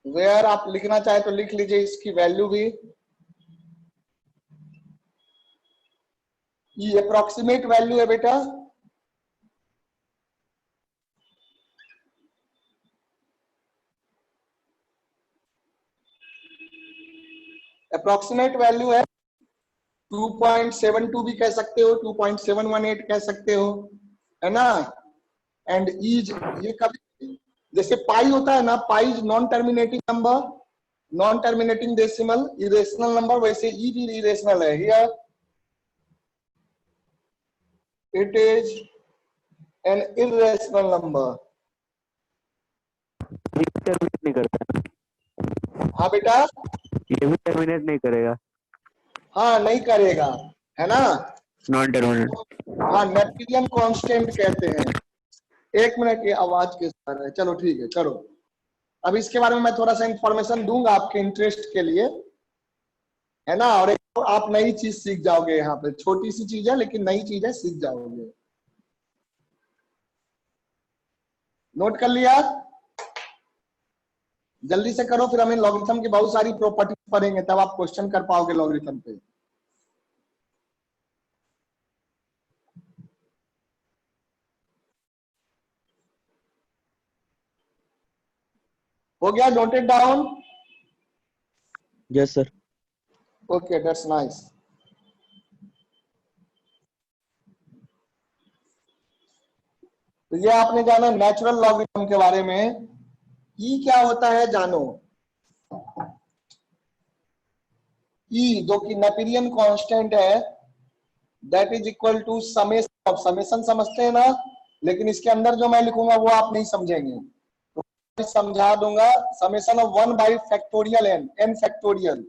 वेयर आप लिखना चाहे तो लिख लीजिए इसकी वैल्यू भी। ये अप्रोक्सीमेट वैल्यू है बेटा, अप्रोक्सीमेट वैल्यू है 2.72 भी कह सकते हो, 2.718 कह सकते हो, है ना। एंड इज, ये कभी जैसे पाई होता है ना, pi is non terminating number, non terminating decimal, irrational number, वैसे ई भी इरेशनल है। Here it is an irrational number. ये भी टर्मिनेट नहीं करता, हाँ बेटा, ये भी टर्मिनेट नहीं करेगा। हाँ नहीं करेगा, है ना। Non terminate. हाँ नेपियन कांस्टेंट कहते हैं। एक मिनट, ये आवाज किस तरह है, चलो ठीक है करो। अब इसके बारे में मैं थोड़ा सा इंफॉर्मेशन दूंगा आपके इंटरेस्ट के लिए, है ना। और एक आप नई चीज सीख जाओगे, यहाँ पे छोटी सी चीज है लेकिन नई चीज है, सीख जाओगे। नोट कर लिया? जल्दी से करो, फिर हमें लॉगरिथम की बहुत सारी प्रॉपर्टी पढ़ेंगे, तब आप क्वेश्चन कर पाओगे लॉगरिथम पे। हो गया? Noted down? Yes sir. Okay, that's nice. तो ये आपने जाना नेचुरल लॉगरिथम के बारे में। ई क्या होता है जानो। ई जो कि नेपियन कांस्टेंट है, that is equal to summation. अब समेशन समझते हैं ना, लेकिन इसके अंदर जो मैं लिखूंगा वो आप नहीं समझेंगे, तो मैं समझा दूंगा। Summation of 1 by factorial n, n factorial,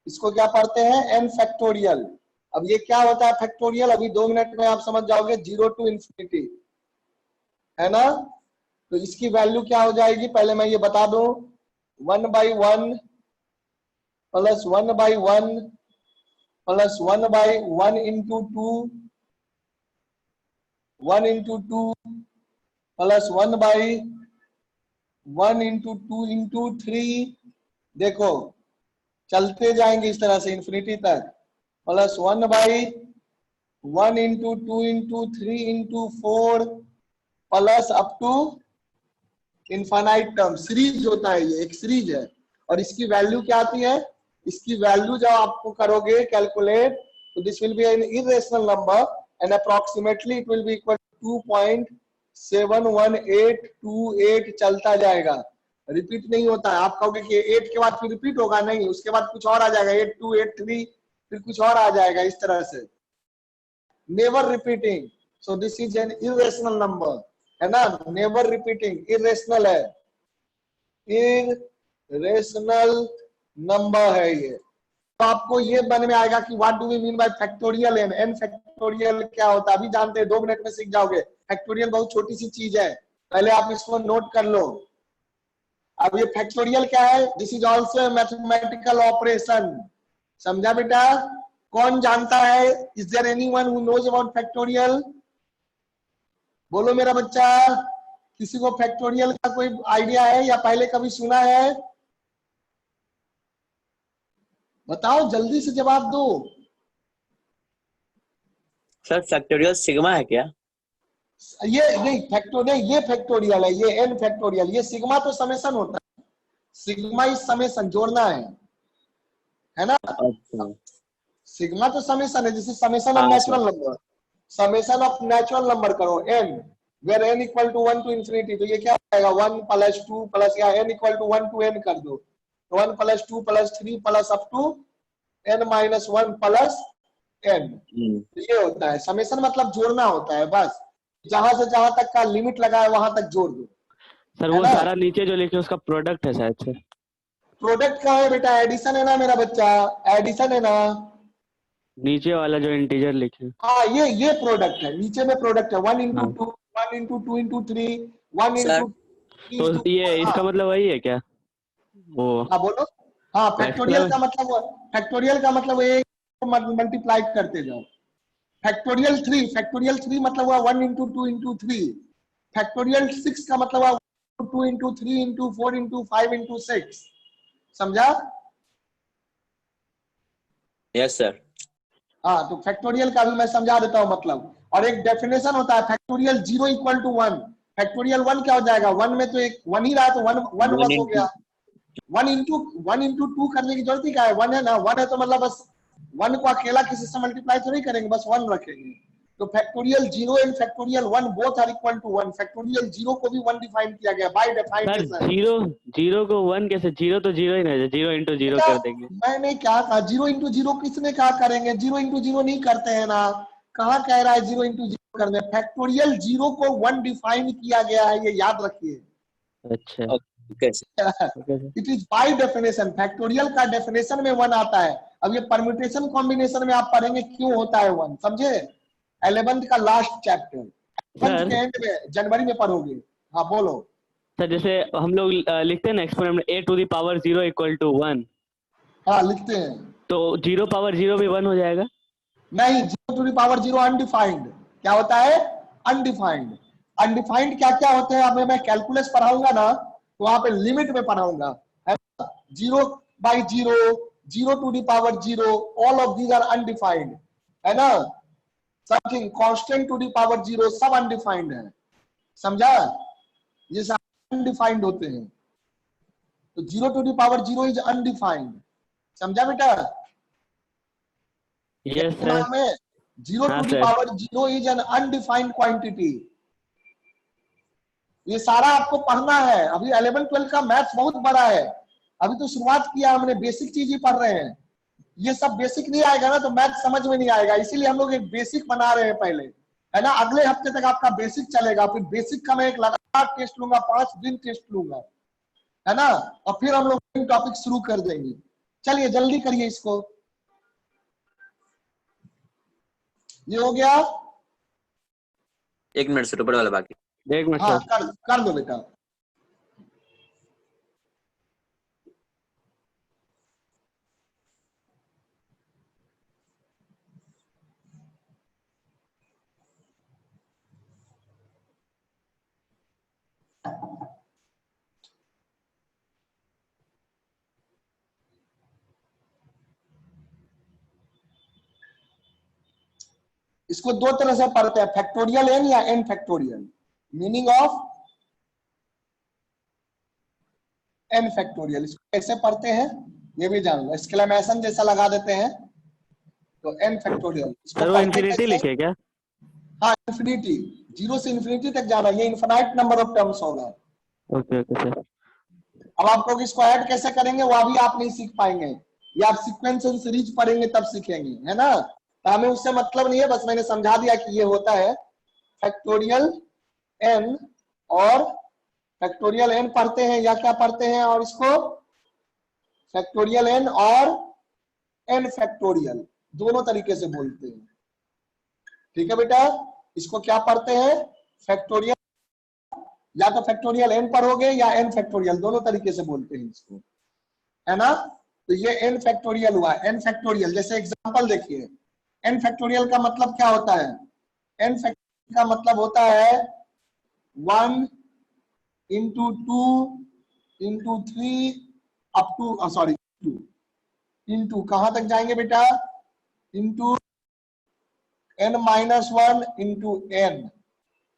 इसको क्या पढ़ते हैं, एन फैक्टोरियल। अब ये क्या होता है फैक्टोरियल, अभी 2 मिनट में आप समझ जाओगे, 0 टू इंफिनिटी, है ना। तो इसकी वैल्यू क्या हो जाएगी, पहले मैं ये बता दूं, 1 by 1 plus 1 by 1 plus 1 by 1 into 2, 1 into 2 plus 1 by 1 into 2 into 3, देखो चलते जाएंगे इस तरह से इंफिनिटी तक, plus 1 by 1 into 2 into 3 into 4 plus up to infinite term. Series होता है, ये एक सीरीज है। और इसकी वैल्यू क्या आती है? इसकी वैल्यू जब आपको करोगे कैलकुलेट, तो this will be an irrational number and approximately it will be equal to 2.71828 चलता जाएगा, रिपीट नहीं होता है। आप कहोगे कि 8 के बाद फिर रिपीट होगा, नहीं, उसके बाद कुछ और आ जाएगा, 82 83 फिर कुछ और आ जाएगा, इस तरह से never repeating. So this is an irrational number, है ना, नेवर रिपीटिंग, इरेशनल है, इरेशनल नंबर है ये। तो आपको ये मन में आएगा कि what do we mean by factorial n, n factorial क्या होता है, अभी जानते हैं, 2 मिनट में सीख जाओगे। फैक्टोरियल बहुत छोटी सी चीज है, पहले आप इसको नोट कर लो। अब ये फैक्टोरियल क्या है? This is also mathematical operation. समझा बेटा? कौन जानता है? Is there anyone who knows about factorial? बोलो मेरा बच्चा, किसी को फैक्टोरियल का कोई आइडिया है या पहले कभी सुना है? बताओ, जल्दी से जवाब दो। सर फैक्टोरियल सिग्मा है क्या? ये नहीं, फैक्टोरियल ये फैक्टोरियल है, ये एन फैक्टोरियल। ये सिग्मा तो समेशन होता है, सिग्मा इज समेशन, जोड़ना है ना। अच्छा। सिग्मा तो समेशन है, जैसे समेशन ऑफ हाँ sir. Natural number, summation of natural number करो n, where n equal to 1 to infinity, तो ये क्या आएगा? 1 प्लस 2 प्लस, या n equal to 1 to n कर दो, तो 1 plus 2 plus 3 plus up to n minus 1 plus n. ये होता है समेशन, मतलब जोड़ना होता है, बस जहां से जहां तक का लिमिट लगा है वहां तक जोड़ दो, सर है वो ना। सारा नीचे जो लिखे उसका प्रोडक्ट है शायद से। प्रोडक्ट का है बेटा, एडिशन है ना मेरा बच्चा, एडिशन है ना। नीचे वाला जो इंटीजर लिखे। हाँ, ये प्रोडक्ट है, नीचे में प्रोडक्ट है, 1 इंटू हाँ 2, 1 इंटू 2 इंटू 3, 1 सर इंटू तो ये हाँ इसका मतलब वही है क्या वो हाँ बोलो। हाँ, फैक्टोरियल एक्सप्लेन। का मतलब, फैक्टोरियल का मतलब ये मल्टीप्लाई करते जाओ। फैक्टोरियल 3 मतलब हुआ 1 इंटू 2 इंटू 3। फैक्टोरियल 6 का मतलब हुआ 2 इंटू 3 इंटू 4 इंटू 5 इंटू 6। समझा? Yes sir. हाँ, तो फैक्टोरियल का भी मैं समझा देता हूँ मतलब। और एक डेफिनेशन होता है फैक्टोरियल 0 इक्वल टू 1। फैक्टोरियल 1 क्या हो जाएगा? 1 में तो एक 1 ही रहा, तो 1 1 वन बस हो इंटू। गया। 1 इंटू 2 करने की जरूरत ही क्या है? 1 है ना, 1 है तो मतलब बस 1 को अकेला किसी से मल्टीप्लाई तो नहीं करेंगे, बस 1 रखेंगे। तो factorial 0 and factorial 1 both are equal to 1। Factorial 0 को भी 1 डिफाइन किया गया by sir definition. Zero zero को वन कैसे? जीरो तो जीरो ही नहीं, जीरो इंटू जीरो बेटा, कर देंगे। मैंने क्या कहा? 0 इंटू 0 किसने कहा करेंगे? 0 इंटू 0 नहीं करते हैं ना, कहाँ कह रहा है 0 इंटू 0 करने? फैक्टोरियल 0 को 1 डिफाइन किया गया है, ये याद रखिए। अच्छा okay sir. Okay sir. It is by definition, factorial का डेफिनेशन में 1 आता है। अब ये परम्यूटेशन कॉम्बिनेशन में आप पढ़ेंगे क्यों होता है 1, समझे? 11th का लास्ट चैप्टर, 11th के सर एंड में, जनवरी में पढ़ोगे। हाँ बोलो। सर जैसे हम लोग लिखते हैं ना एक्सपोनेंट में a to the power 0 equal to 1, हाँ, लिखते हैं। तो 0 पावर 0 भी 1 हो जाएगा। नहीं, 0 टू द पावर 0 अनडिफाइंड। क्या होता है? अनडिफाइंड। अनडिफाइंड क्या क्या होते हैं? अब मैं कैलकुलस पढ़ाऊंगा ना, तो वहां पे लिमिट में पढ़ाऊंगा। 0 by 0, 0 to the power 0, all of these are undefined, है ना। Something constant to the power 0 सब अनडिफाइंड है। समझा? ये सब अनडिफाइंड होते हैं। तो 0 टू द पावर 0 इज अनडिफाइंड। समझा बेटा? Yes sir. दिमाग में, 0 हाँ to the sir. Power 0 is an undefined quantity. ये सारा आपको पढ़ना है। अभी 11 12 का मैथ्स बहुत बड़ा है, अभी तो शुरुआत किया हमने, बेसिक चीज ही पढ़ रहे हैं। ये सब बेसिक नहीं आएगा ना तो मैथ समझ में नहीं आएगा, इसीलिए हम लोग एक बेसिक बना रहे हैं पहले, है ना। अगले हफ्ते तक आपका बेसिक चलेगा, फिर बेसिक का मैं एक लगातार टेस्ट लूंगा, 5 दिन टेस्ट लूंगा, है ना। और फिर हम लोग टॉपिक शुरू कर देंगे। चलिए जल्दी करिए इसको। ये हो गया। एक मिनट सर, ऊपर वाला बाकी। एक मिनट हाँ, सर। कर दो बेटा। इसको दो तरह से पढ़ते हैं, फैक्टोरियल एन या n factorial. Meaning of n factorial, इसको कैसे पढ़ते हैं ये भी जान लो, एक्सक्लेमेशन जैसा लगा देते हैं तो एन फैक्टोरियल। सर वो इन्फिनिटी लिखे क्या? हाँ इन्फिनिटी, जीरो से इन्फिनिटी तक जाना, ये इन्फिनाइट नंबर ऑफ टर्म्स होगा। Okay okay sir. अब आप लोग इसको ऐड कैसे करेंगे वो अभी आप नहीं सीख पाएंगे, ये आप सीक्वेंस एंड सीरीज पढ़ेंगे तब सीखेंगे, है ना। तो हमें उससे मतलब नहीं है, बस मैंने समझा दिया कि ये होता है फैक्टोरियल एन, और फैक्टोरियल एन पढ़ते हैं या क्या पढ़ते हैं, और इसको फैक्टोरियल एन और एन फैक्टोरियल दोनों तरीके से बोलते हैं। ठीक है बेटा, इसको क्या पढ़ते हैं फैक्टोरियल, या तो फैक्टोरियल एन पढ़ोगे या एन फैक्टोरियल, दोनों तरीके से बोलते हैं इसको, है ना। तो ये एन फैक्टोरियल हुआ। एन फैक्टोरियल जैसे एग्जांपल देखिए, एन फैक्टोरियल का मतलब क्या होता है, एन फैक्टोरियल का मतलब होता है 1 into 2 into 3 up to sorry 2 into कहां तक जाएंगे बेटा, into n-1 into n।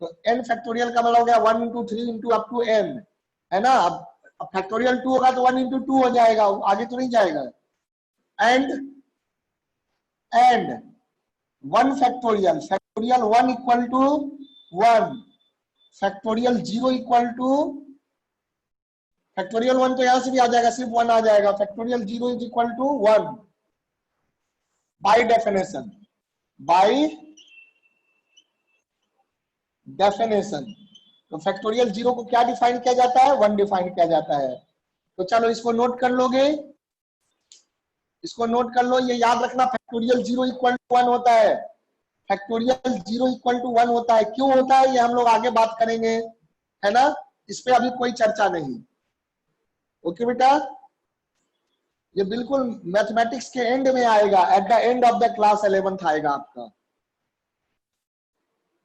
तो n फैक्टोरियल का मतलब हो गया 1 into 3 into up to n, है ना। अब फैक्टोरियल 2 होगा तो 1 into 2 हो जाएगा, आगे तो नहीं जाएगा। And 1 factorial, factorial 1 equal to 1, factorial 0 equal to, factorial 1 तो यहां से भी आ जाएगा, सिर्फ 1 आ जाएगा, factorial 0 is equal to 1 by definition, by definition. तो फैक्टोरियल 0 को क्या डिफाइन किया जाता है, 1 डिफाइन किया जाता है। तो चलो इसको नोट कर लोगे, इसको नोट कर लो, ये याद रखना फैक्टोरियल 0 इक्वल टू 1 होता है, फैक्टोरियल 0 इक्वल टू 1 होता है। क्यों होता है ये हम लोग आगे बात करेंगे, है ना, इस पे अभी कोई चर्चा नहीं। ओके बेटा, ये बिल्कुल मैथमेटिक्स के एंड में आएगा, at the end of the class 11th आएगा आपका।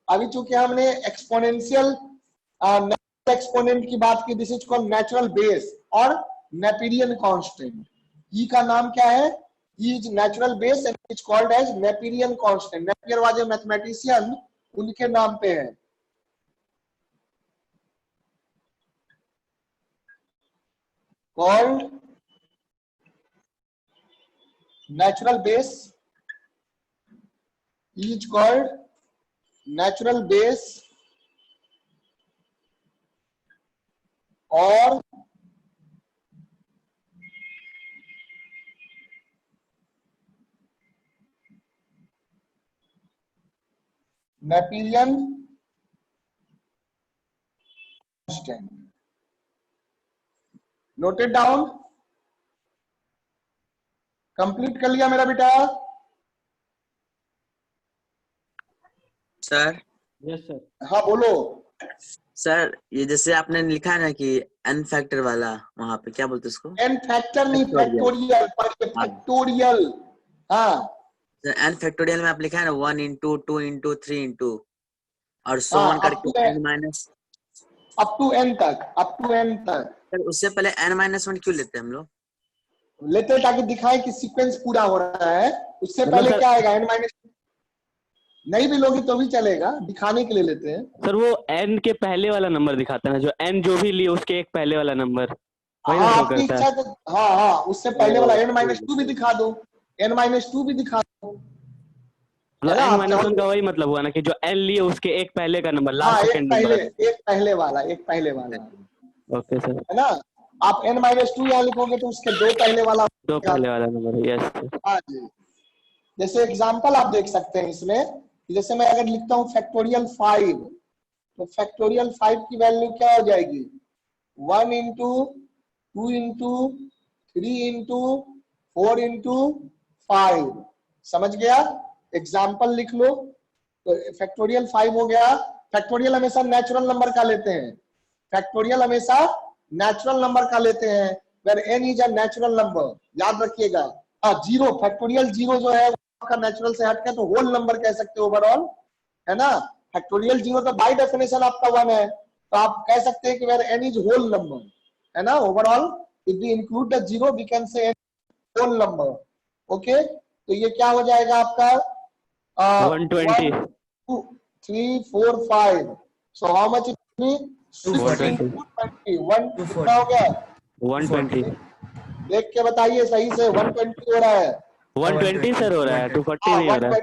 अभी चूंकि हमने एक्सपोनेंशियल एक्सपोनेंट की बात की, this is called natural base और नेपियरियन कांस्टेंट। ई का नाम क्या है, e is natural base and is called as Napierian constant. Napier वाले मैथमेटिशियन उनके नाम पे है। Called natural base, is called natural base और Napierian constant. Noted down, complete कर लिया मेरा बेटा। Sir yes sir. हाँ बोलो। सर ये जैसे आपने लिखा है ना कि एन फैक्टर वाला, वहां पे क्या बोलते हैं उसको, एन फैक्टर नहीं, फैक्टोरियल। Factorial, factorial. हाँ एन फैक्टोरियल में आप लिखा है ना 1 into 2 into 3 into और सो हाँ, ऑन करके n minus up to n तक, अप टू एन तक सर। उससे पहले n-1 क्यों लेते हैं हम लोग? लेते हैं ताकि दिखाए कि सीक्वेंस पूरा हो रहा है। उससे मतलब पहले सर- क्या आएगा, एन माइनस, नहीं भी लोगे तो भी चलेगा, दिखाने के लिए लेते हैं। सर वो n के पहले वाला नंबर दिखाता है ना, जो n जो भी लिए उसके एक पहले वाला नंबर, वही ना हाँ शो आपकी करता इच्छा है। है तो हाँ हाँ उससे पहले वाला ओके, n-2 भी दिखा दो, n-2 भी दिखा दो, है मतलब ना। n आप माइनस चाहो वन का तो वही मतलब हुआ ना कि जो n लिए उसके एक पहले का नंबर, हाँ लास्ट सेकंड नंबर। एक पहले वाला, एक पहले वाला, ओके सर। है ना। आप n-2 यहाँ लिखोगे तो उसके दो पहले वाला दो होगा। पहले वाला नंबर, यस सर। हाँ जी, जैसे एग्जांपल आप देख सकते हैं इसमें, जैसे मैं अगर लिखता हूँ फैक्टोरियल 5, तो फैक्टोरियल 5 की वैल्यू क्या हो जाएगी, 1 into 2 into 3 into 4 into 5। समझ गया, एग्जाम्पल लिख लो। तो फैक्टोरियल 5 हो गया। फैक्टोरियल हमेशा नेचुरल नंबर का लेते हैं, फैक्टोरियल हमेशा नेचुरल नंबर का लेते हैं, where n is a natural number, याद रखिएगा। हाँ जीरो, फैक्टोरियल 0 जो है आपका नेचुरल से हटके तो होल नंबर कह सकते हो ओवरऑल, है ना। फैक्टोरियल 0 तो बाय डेफिनेशन आपका 1 है, तो आप कह सकते हैं कि where n is whole number, है ना। Overall if we include the 0 we can say whole number. Okay, तो ये क्या हो जाएगा आपका 120. 1 2 3 4 5. So how much it means? 16 120. 20. 1 कितना हो गया? 120. देख के बताइए सही से। 120 हो रहा है। 120 सर हो रहा है, 240 नहीं हो रहा है।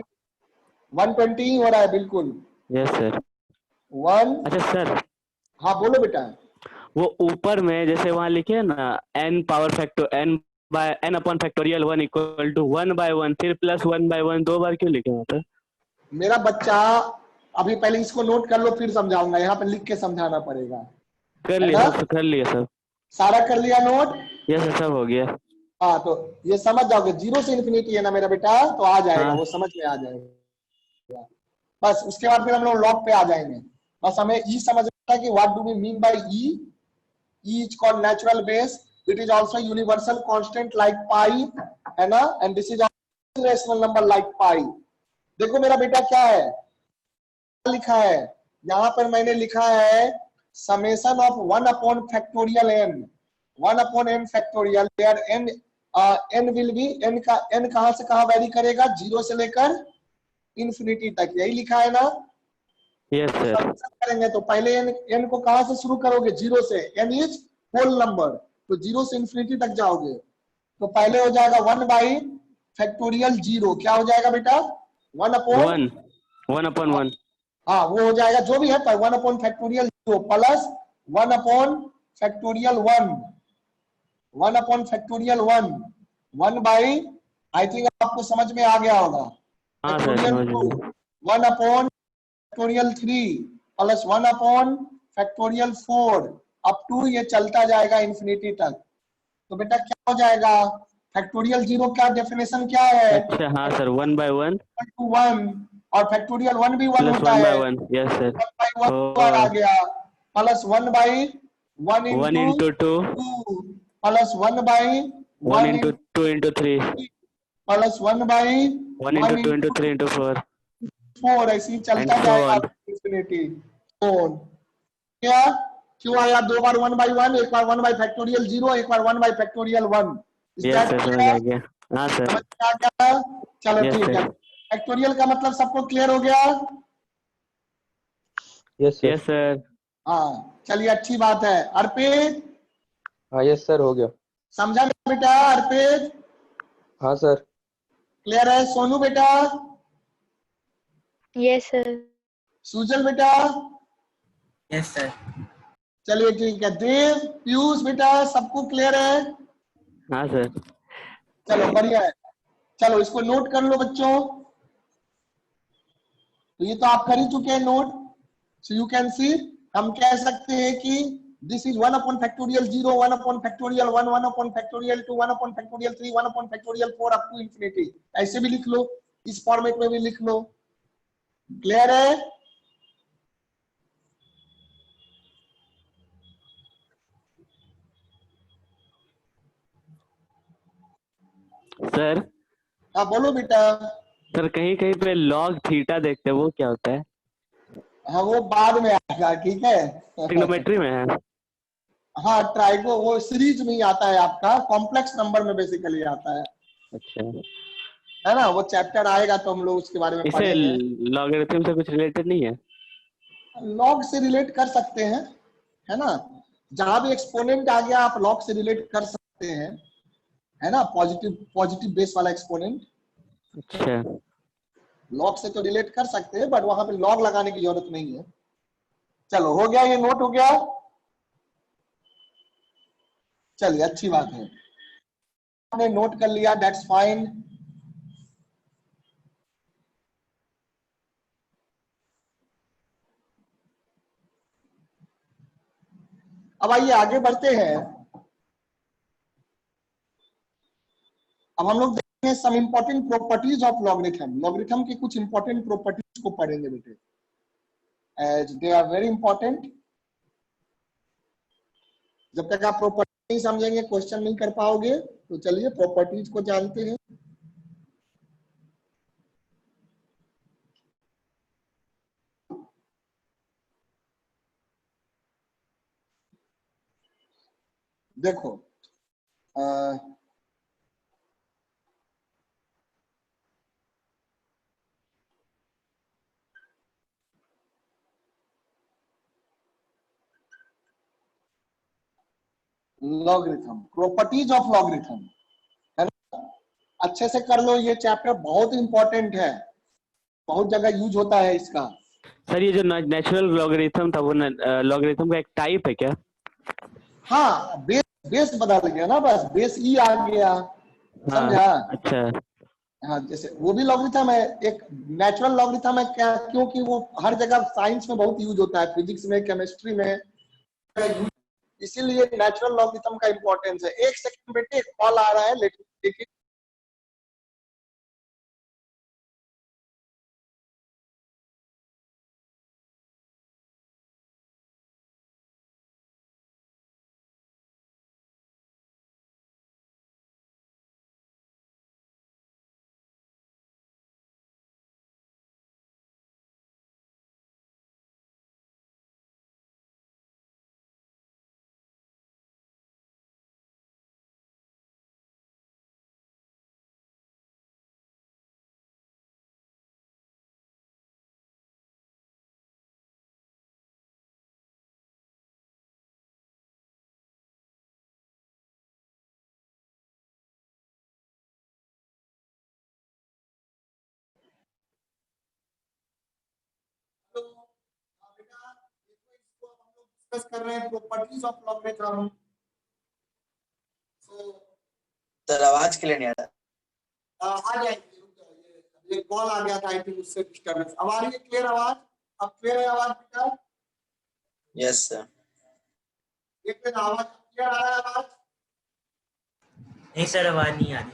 120 ही हो रहा है बिल्कुल। Yes sir. 1। अच्छा सर, हाँ बोलो बेटा। वो ऊपर में जैसे वहां लिखे है ना, n power factor n upon factorial 1 equal to 1/1 फिर प्लस 1/1 दो बार क्यों लिखे वहां पर? मेरा बच्चा अभी पहले इसको नोट कर लो, फिर समझाऊंगा। यहाँ पे लिख के समझाना पड़ेगा। कर है लिया ना? सब, कर लिया सब। सारा कर लिया नोट? यस सर, सब हो गया। हाँ तो ये समझ जाओगे। 0 से इन्फिनिटी है ना मेरा बेटा, तो आ जाएगा, हाँ वो समझ में आ जाएगा। बस उसके बाद फिर हम लोग लॉग पे आ जाएंगे। बस हमें ई समझना है कि what do we mean by e. E is called natural base. It is also universal constant like pi, है ना? And this is also rational number like pi. देखो मेरा बेटा क्या है लिखा है यहाँ पर, मैंने लिखा है summation of 1 upon factorial n, 1 upon n factorial, where n will be, n का n कहां से कहां वेरी करेगा? 0 से लेकर इंफिनिटी तक। यही लिखा है ना? यस तो सर। समेशन करेंगे तो पहले n को कहां से शुरू करोगे? 0 से। n इज होल नंबर, तो 0 से इंफिनिटी तक जाओगे। तो पहले हो जाएगा 1 बाई फैक्टोरियल 0। क्या हो जाएगा बेटा? 1 अपॉन 1/1। हाँ वो हो जाएगा जो भी है, 1 upon factorial 0 plus 1 upon factorial 1, 1 upon factorial 1, 1 by, I think आपको समझ में आ गया होगा, हाँ सर, फैक्टोरियल समझ 2, गया। 1 upon factorial 3 plus 1 upon factorial 4 up to ये चलता जाएगा इंफिनिटी तक। तो बेटा क्या हो जाएगा? फैक्टोरियल 0 का डेफिनेशन क्या है? अच्छा हाँ सर, 1/1 1 और फैक्टोरियल 1 भी 1 प्लस होता है। 1/1। Yes sir. 1 बाई 1 आ तो गया plus 1 by 1 1 into into 2, 2 plus 1 by 1 1 into 2 into 3, plus 1 by 1 into 1 2 into into 3 into 4 4, ऐसे ही एंड चलता सो जाएगा ऑन। इंफिनिटी। तो क्या क्यों आया? 2 बार 1 बाई 1, एक बार 1 बाई फैक्टोरियल 0, एक बार 1 by factorial 1। Is yes that sir, समझ क्लियर? आ गया। हाँ सर। समझ में आ गया? चलो यस ठीक है। सर। फैक्टोरियल का मतलब सबको क्लियर हो गया? Yes sir. Yes sir. हाँ चलिए अच्छी बात है। अर्पित हाँ यस सर, हो गया। समझा मेरा बेटा? अर्पित हाँ सर। क्लियर है? सोनू बेटा, यस सर। सुजल बेटा, यस सर। चलिए ठीक है। देव, पीयूष बेटा, सबको क्लियर है? हाँ सर। चलो बढ़िया है। चलो इसको नोट कर लो बच्चों। तो ये तो आप कर ही चुके हैं note. So you can see, हम कह सकते हैं कि this is 1 upon factorial 0, 1 upon factorial 1, 1 upon factorial 2, 1 upon factorial 3, 1 upon factorial 4 up to infinity. ऐसे भी लिख लो, इस फॉर्मेट में भी लिख लो। क्लियर है? सर, हाँ बोलो बेटा। सर कहीं कहीं पे लॉग थीटा देखते हैं, वो क्या होता है? हाँ वो बाद में आएगा, ठीक है। ट्रिग्नोमेट्री में है। हाँ ट्राइगो वो सीरीज में ही आता है, आपका कॉम्प्लेक्स नंबर में बेसिकली आता अच्छा, है ना? वो चैप्टर आएगा तो हम लोग उसके बारे में इसे पढ़ेंगे। लॉगरिथम से कुछ रिलेटेड नहीं है? लॉग से रिलेट कर सकते हैं, है ना? जहां भी एक्सपोनेंट आ गया आप लॉग से रिलेट कर सकते हैं, है ना? पॉजिटिव पॉजिटिव बेस वाला एक्सपोनेंट अच्छा लॉग से तो रिलेट कर सकते हैं, बट वहां पे लॉग लगाने की जरूरत नहीं है। चलो हो गया, ये नोट हो गया। चलिए अच्छी बात है, आपने नोट कर लिया, दैट्स फाइन। अब आइए आगे बढ़ते हैं। अब हम लोग देखेंगे some important properties of logarithm. Logarithm की कुछ इंपॉर्टेंट प्रॉपर्टीज को पढ़ेंगे बेटे, as they are very important. जब तक आप प्रॉपर्टी नहीं समझेंगे क्वेश्चन नहीं कर पाओगे। तो चलिए प्रॉपर्टीज को जानते हैं। देखो लॉगरिथम, प्रॉपर्टीज ऑफ लॉगरिथम, है ना। अच्छे से कर लो, ये चैप्टर बहुत इंपॉर्टेंट है, बहुत जगह यूज होता है इसका। सर ये जो नेचुरल लॉगरिथम था वो लॉगरिथम का एक टाइप है क्या? हाँ, बेस बेस बदल गया ना, बस बेस ई आ गया, हाँ समझा। अच्छा। हाँ, जैसे वो भी लॉगरिथम है, एक नेचुरल लॉगरिथम है क्या, क्योंकि वो हर जगह साइंस में बहुत यूज होता है, फिजिक्स में, केमिस्ट्री में, इसीलिए नेचुरल लॉगरिथम का इंपॉर्टेंस है। एक सेकंड बेटे, कॉल आ रहा है, लेकिन डिस्कस कर रहे हैं प्रॉपर्टीज ऑफ लॉगरिथम। सर आवाज क्लियर नहीं आ रहा। आ जाएगी, रुक जाओ, ये कॉल आ गया था, आई थिंक उससे डिस्टर्बेंस। अब आ रही है क्लियर आवाज? अब क्लियर है आवाज बेटा? Yes sir. एक मिनट, आवाज क्लियर आ रहा है आवाज? नहीं सर, आवाज नहीं आ रही।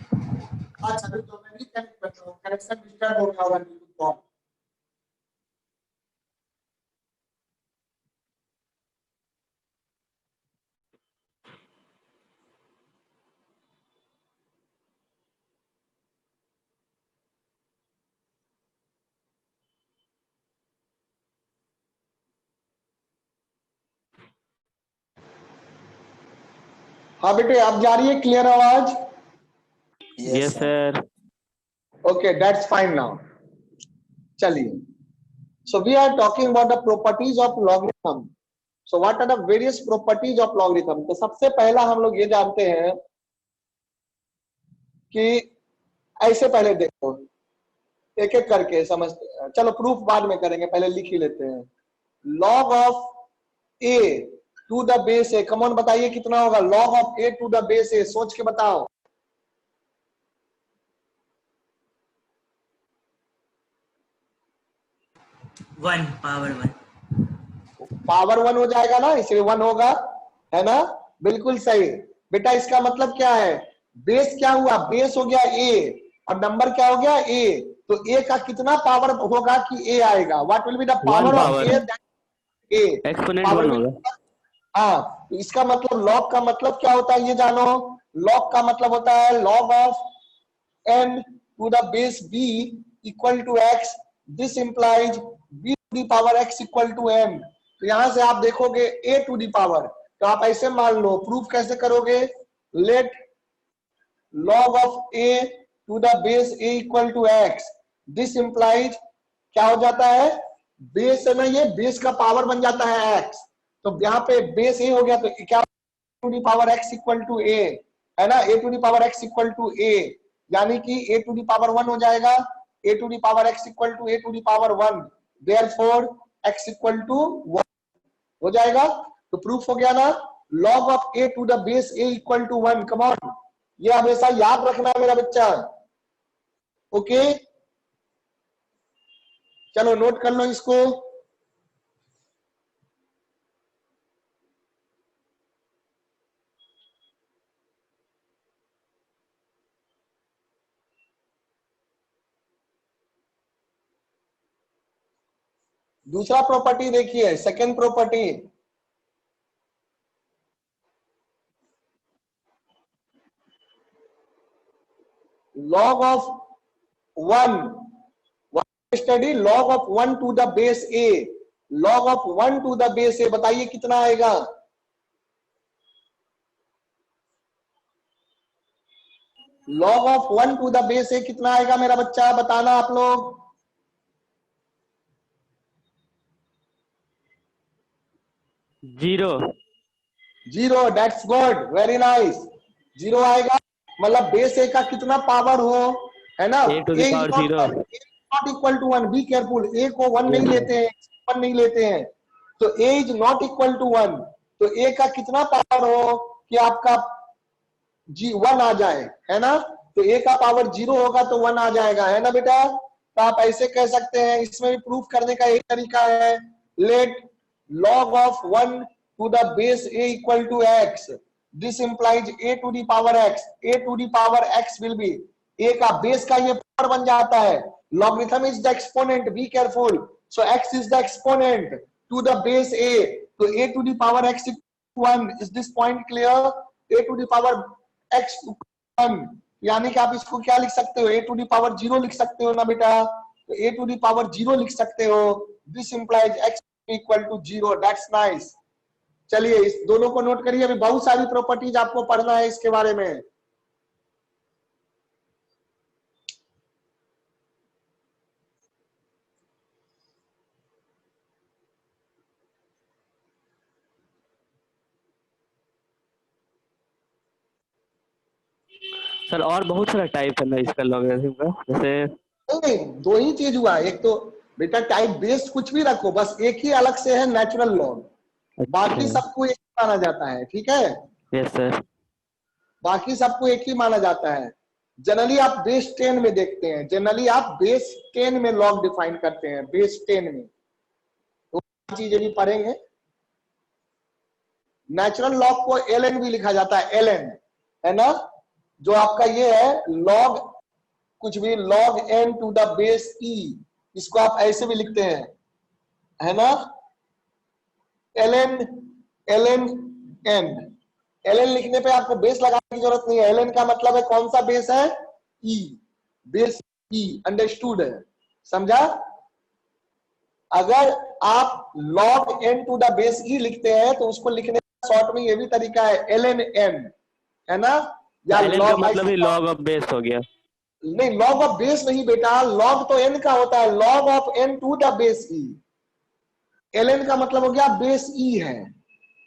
अच्छा, रुक जाओ, मैं भी कनेक्ट करता हूँ, कनेक्शन डिस्टर्ब हो गया होगा ब्लूटूथ कॉल। हाँ बेटे, अब जा रही है क्लियर आवाज? Yes sir. Okay, that's fine now. चलिए, so we are talking about the properties of logarithm. So what are the various properties of logarithm? तो सबसे पहला हम लोग ये जानते हैं कि ऐसे, पहले देखो एक एक करके समझते हैं, चलो प्रूफ बाद में करेंगे, पहले लिख ही लेते हैं। log of a to the base a, come on बताइए कितना होगा log of a to the base a, सोच के बताओ। 1 पावर 1। पावर 1 हो जाएगा ना, इसलिए 1 होगा, है ना। बिल्कुल सही बेटा। इसका मतलब क्या है, बेस क्या हुआ, बेस हो गया a और नंबर क्या हो गया a, तो a का कितना पावर होगा कि a आएगा, what will be the power of power. a, a exponent power 1 will. होगा। हाँ, तो इसका मतलब लॉग का मतलब क्या होता है ये जानो। लॉग का मतलब होता है log of n to the base b equal to x, this implies b to the power x equal to m। तो यहां से आप देखोगे a to the power, तो आप ऐसे मान लो, प्रूफ कैसे करोगे, late log of a to the base a equal to x, this implies क्या हो जाता है, बेस है ना, ये बेस का पावर बन जाता है x, तो यहाँ पे बेस a हो गया, तो क्या to the power x equal to a, है ना, a to the power x equal to a, यानी कि a टू दी पावर 1 हो जाएगा, a to the power x equal to a to the power 1, therefore x equal to 1 हो जाएगा। तो proof हो गया ना, log of a to the base a equal to 1। Come on, ये हमेशा याद रखना है मेरा बच्चा, ओके। चलो नोट कर लो इसको। दूसरा प्रॉपर्टी देखिए, second property, log of 1, study log of 1 to the base a, log of 1 to the base a, बताइए कितना आएगा, log of 1 to the base a कितना आएगा मेरा बच्चा, बताना आप लोग। 0। Zero, that's good, very nice. Zero आएगा मतलब बेस ए का कितना पावर हो, है ना। A to the a is power not 0. Not equal to 1, be careful, a को 1 नहीं Yes, sir. लेते हैं, 1 नहीं लेते हैं, तो ए इज नॉट इक्वल टू 1, तो ए का कितना पावर हो कि आपका जी 1 आ जाए, है ना। तो ए का पावर 0 होगा तो 1 आ जाएगा, है ना बेटा। तो आप ऐसे कह सकते हैं, इसमें भी प्रूफ करने का एक तरीका है, late log of 1 to the base a equal to x, this implies a to the power x, a to the power x will be, a का बेस का ये पावर बन जाता है, logarithm is the exponent, be careful, so x is the exponent to the base a, तो a to the power x equal to 1, is this point clear, a to the power x 1, यानी कि आप इसको क्या लिख सकते हो, a to the power 0 लिख सकते हो ना बेटा, तो a to the power 0 लिख सकते हो, this implies x equal to 0, that's nice. चलिए इस दोनों को नोट करिए, अभी बहुत सारी प्रॉपर्टीज आपको पढ़ना है इसके बारे में। सर और बहुत सारा टाइप है ना इसका लॉगरिथम का, जैसे नहीं, दो ही चीज हुआ, एक तो बेटा टाइप बेस्ड कुछ भी रखो, बस एक ही अलग से है नेचुरल लॉग, बाकी सबको एक ही माना जाता है, ठीक है। Yes sir. बाकी सबको एक ही माना जाता है। जनरली आप बेस 10 में देखते हैं, जनरली आप बेस 10 में लॉग डिफाइन करते हैं, बेस 10 में, तो चीजें भी पढ़ेंगे। नेचुरल लॉग को ln भी लिखा जाता है, ln, है ना, जो आपका ये है लॉग कुछ भी log n to the base e, इसको आप ऐसे भी लिखते हैं, है ना, ln n, ln लिखने पे आपको बेस लगाने की जरूरत नहीं है, ln का मतलब है कौन सा बेस है, e, बेस e, अंडरस्टूड है, समझा। अगर आप log n to the base e लिखते हैं तो उसको लिखने का शॉर्ट में ये भी तरीका है ln n, है ना, या ln का मतलब ही लॉग ऑफ बेस हो गया। नहीं, लॉग ऑफ बेस नहीं बेटा, लॉग तो n का होता है, log of n to the base e, ln का मतलब हो गया बेस e है,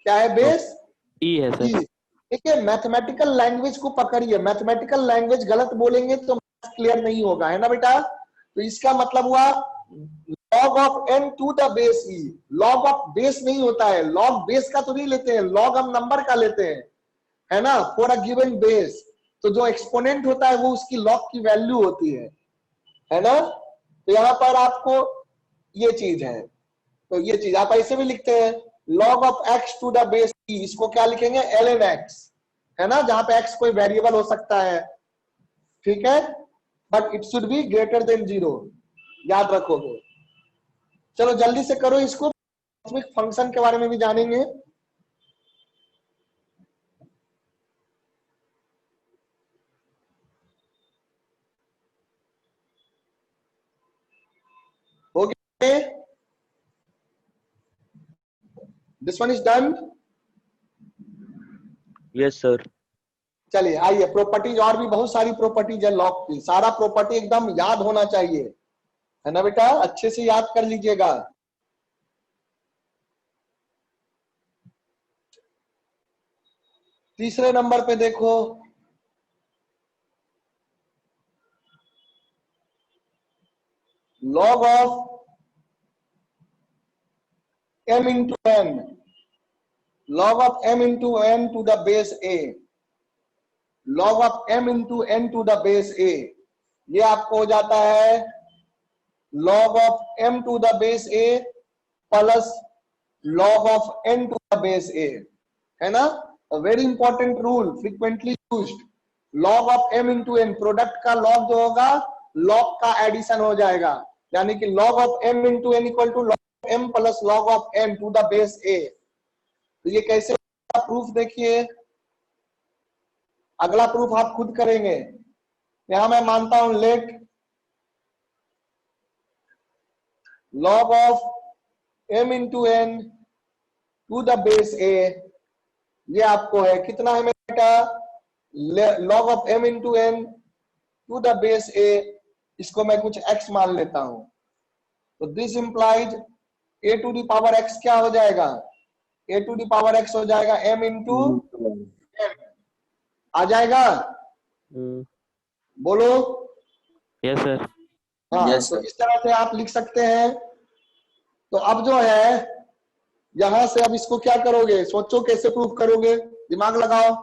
क्या है बेस ई है e। सर। देखिए मैथमेटिकल लैंग्वेज को पकड़िए, मैथमेटिकल लैंग्वेज गलत बोलेंगे तो क्लियर नहीं होगा, है ना बेटा। तो इसका मतलब हुआ log of n to the base e, log of base नहीं होता है, लॉग बेस का तो नहीं लेते हैं, लॉग हम नंबर का लेते हैं, है ना, फॉर अ गिवन बेस, तो जो एक्सपोनेंट होता है वो उसकी लॉग की वैल्यू होती है ना। तो यहां पर आपको ये चीज है, तो ये चीज आप ऐसे भी लिखते हैं log of x to the base e, इसको क्या लिखेंगे ln x, है ना, जहां पे x कोई वेरिएबल हो सकता है, ठीक है, but it should be greater than 0, याद रखोगे। चलो जल्दी से करो इसको, फंक्शन के बारे में भी जानेंगे। हो गया, this one is done. Yes sir. चलिए आइए, प्रॉपर्टीज और भी बहुत सारी प्रॉपर्टीज है लॉग की, सारा प्रॉपर्टी एकदम याद होना चाहिए, है ना बेटा, अच्छे से याद कर लीजिएगा। तीसरे नंबर पे देखो, log of m into n, log of m into n to the base a, log of m into n to the base a, ये आपको हो जाता है log of m to the base a plus log of n to the base a, है ना। Very important rule, frequently used, log of m into n, product का log जो होगा log का एडिशन हो जाएगा, यानी कि log of m into n equal to log of m plus log of n to the base a। तो ये कैसे प्रूफ देखिए, अगला प्रूफ आप खुद करेंगे, यहां मैं मानता हूं let log of m into n to the base a, ये आपको है कितना है बेटा, log of m into n to the base a, इसको मैं कुछ x मान लेता हूं, तो this implies a to the power x क्या हो जाएगा, a to the power x हो जाएगा m इंटू आ जाएगा, बोलो। Yes sir. हाँ Yes, तो sir. इस तरह से आप लिख सकते हैं। तो अब जो है यहां से अब इसको क्या करोगे, सोचो कैसे प्रूव करोगे, दिमाग लगाओ।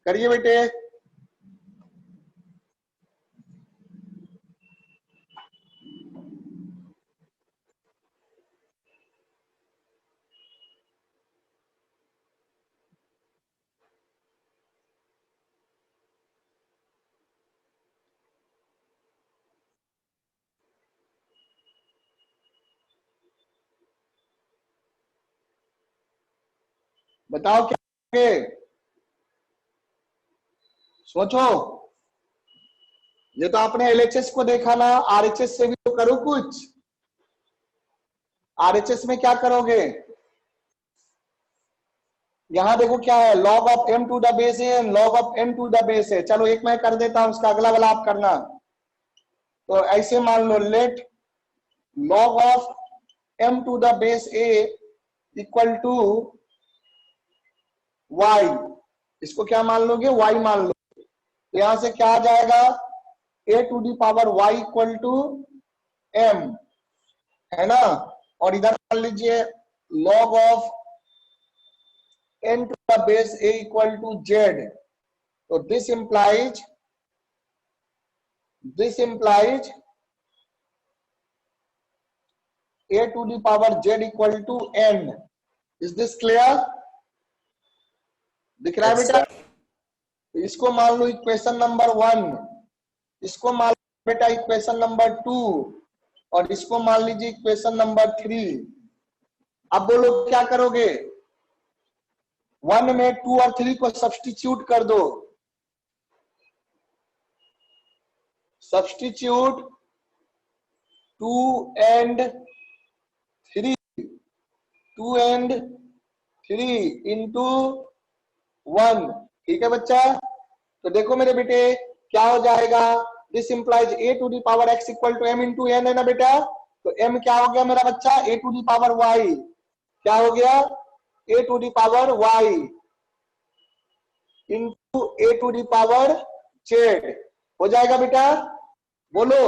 करिए बेटे। बताओ क्या करोगे? सोचो। ये तो आपने एलएचएस को देखा ना, आरएचएस से भी तो करो कुछ। आरएचएस में क्या करोगे, यहां देखो क्या है, log of m to the base a and log of n to the base a. चलो एक मैं कर देता हूं, उसका अगला वाला आप करना। तो ऐसे मान लो, let log of m to the base a equal to y। इसको क्या मान लोगे, y मान लो। तो यहां से क्या आ जाएगा, a to the power y equal to m, है ना। और इधर मान लीजिए log of n to the base a equal to z। तो this implies a to the power z equal to n। Is this clear? दिख रहा है Yes, बेटा? sir. इसको मान लो इक्वेशन नंबर 1, इसको मान लो बेटा इक्वेशन नंबर 2, और इसको मान लीजिए इक्वेशन नंबर 3। अब बोलो क्या करोगे, 1 में 2 और 3 को सब्स्टिट्यूट कर दो। Substitute 2 and 3, 2 and 3 into 1। ठीक है बच्चा। तो देखो मेरे बेटे क्या हो जाएगा, this implies a to the power x equal to m into n, है ना बेटा। तो m क्या हो गया मेरा बच्चा, a to the power y। क्या हो गया, a to the power y into a to the power z हो जाएगा बेटा, बोलो।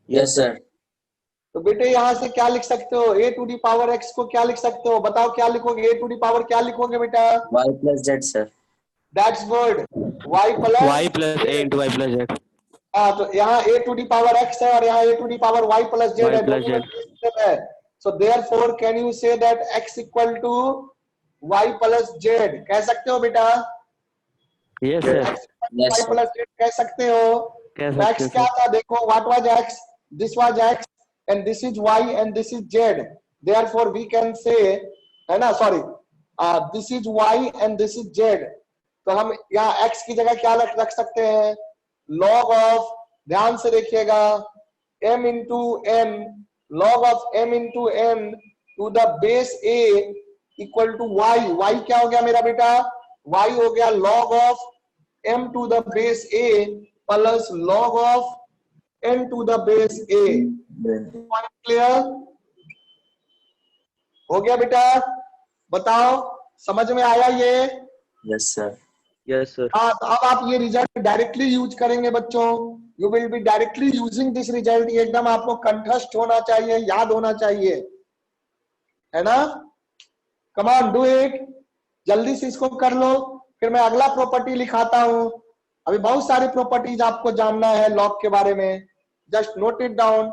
Yes, sir. तो बेटे यहां से क्या लिख सकते हो, a to the power x को क्या लिख सकते हो, बताओ क्या लिखोगे, a टू दी पावर क्या लिखोगे बेटा। Y plus Z, sir. That's good, y y plus plus a into Y plus Z. हाँ, तो यहाँ a to the power x है और यहाँ a to the power y plus z y है, प्लस दोनों में जेड। base system है। So therefore can you say that x equal to y plus z, कह सकते हो बेटा। Yes Yes. Sir, x equal Yes, y sir. Plus z कह सकते हो। कह तो सकते x हैं क्या सर। था, देखो what was x, this was x and this is y and this is z। Therefore we can say, है ना, sorry, this is y and this is z। तो हम यहाँ x की जगह क्या रख सकते हैं, log ऑफ, ध्यान से देखिएगा, m into n, log of m into n to the base a equal to y। y क्या हो गया मेरा बेटा, y हो गया log of m to the base a plus log of n to the base a। Point clear हो गया बेटा, बताओ समझ में आया ये। Yes, sir. Yes sir. हाँ, तो अब आप ये रिजल्ट डायरेक्टली यूज करेंगे बच्चों, you will be directly using this result. ये एकदम आपको कंठस्थ होना चाहिए, याद होना चाहिए, है ना। कम ऑन डू इट, जल्दी से इसको कर लो, फिर मैं अगला प्रॉपर्टी लिखाता हूं। अभी बहुत सारी प्रॉपर्टीज आपको जानना है लॉग के बारे में, just note it down.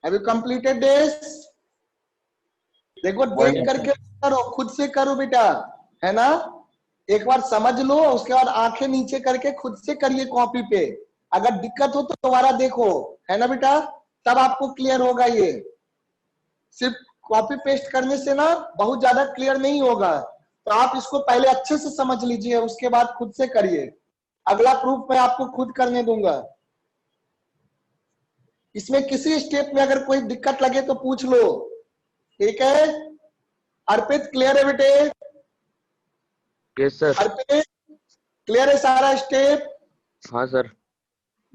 Have you completed this? देखो देख करके करो, खुद से करो बेटा, है ना। एक बार समझ लो, उसके बाद आंखें नीचे करके खुद से करिए कॉपी पे। अगर दिक्कत हो तो दोबारा देखो, है ना बेटा, तब आपको क्लियर होगा। ये सिर्फ कॉपी पेस्ट करने से ना बहुत ज्यादा क्लियर नहीं होगा, तो आप इसको पहले अच्छे से समझ लीजिए, उसके बाद खुद से करिए। अगला प्रूफ मैं आपको खुद करने दूंगा। इसमें किसी स्टेप में अगर कोई दिक्कत लगे तो पूछ लो, ठीक है। अर्पित क्लियर है बेटे? Yes sir. अर्पित क्लियर है सारा स्टेप? हाँ sir.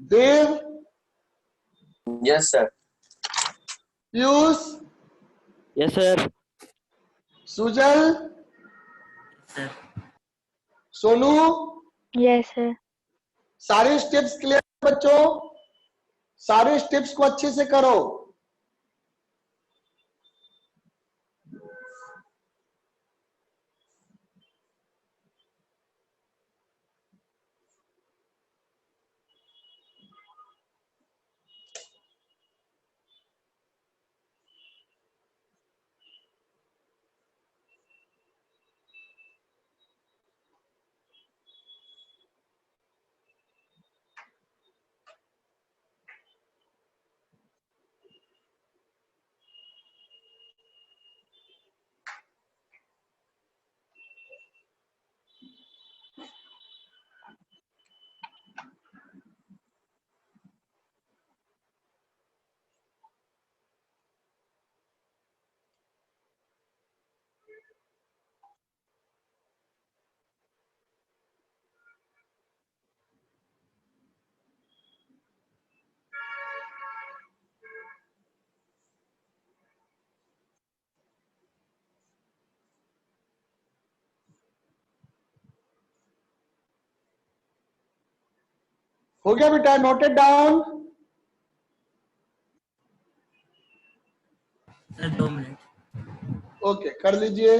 Dev, yes sir. Piyush, yes sir. Sujal, sir. Sonu, yes sir. सारे स्टेप्स क्लियर बच्चों? सारे स्टेप्स को अच्छे से करो। हो गया बेटा? Noted down? Sir 2 minute. Okay, कर लीजिए।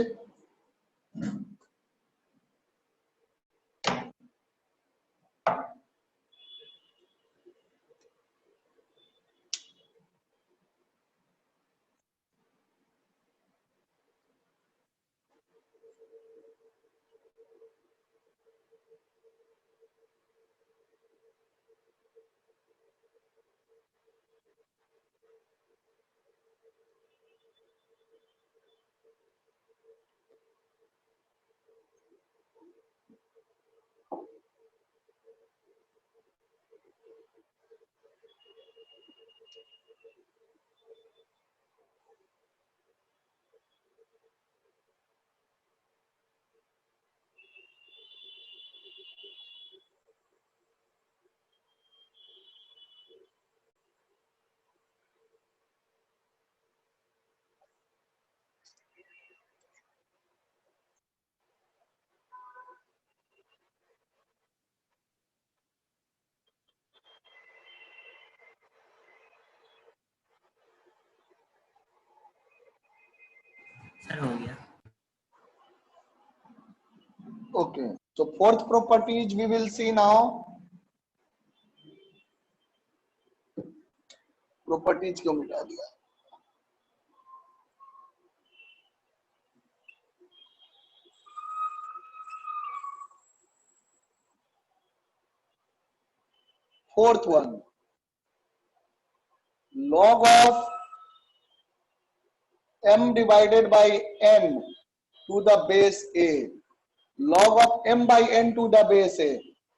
सर हो गया। Okay, so fourth properties we will see now. Properties क्यों मिटा दिया? Fourth one, log of m divided by n to the base a. log of m by n to the base a.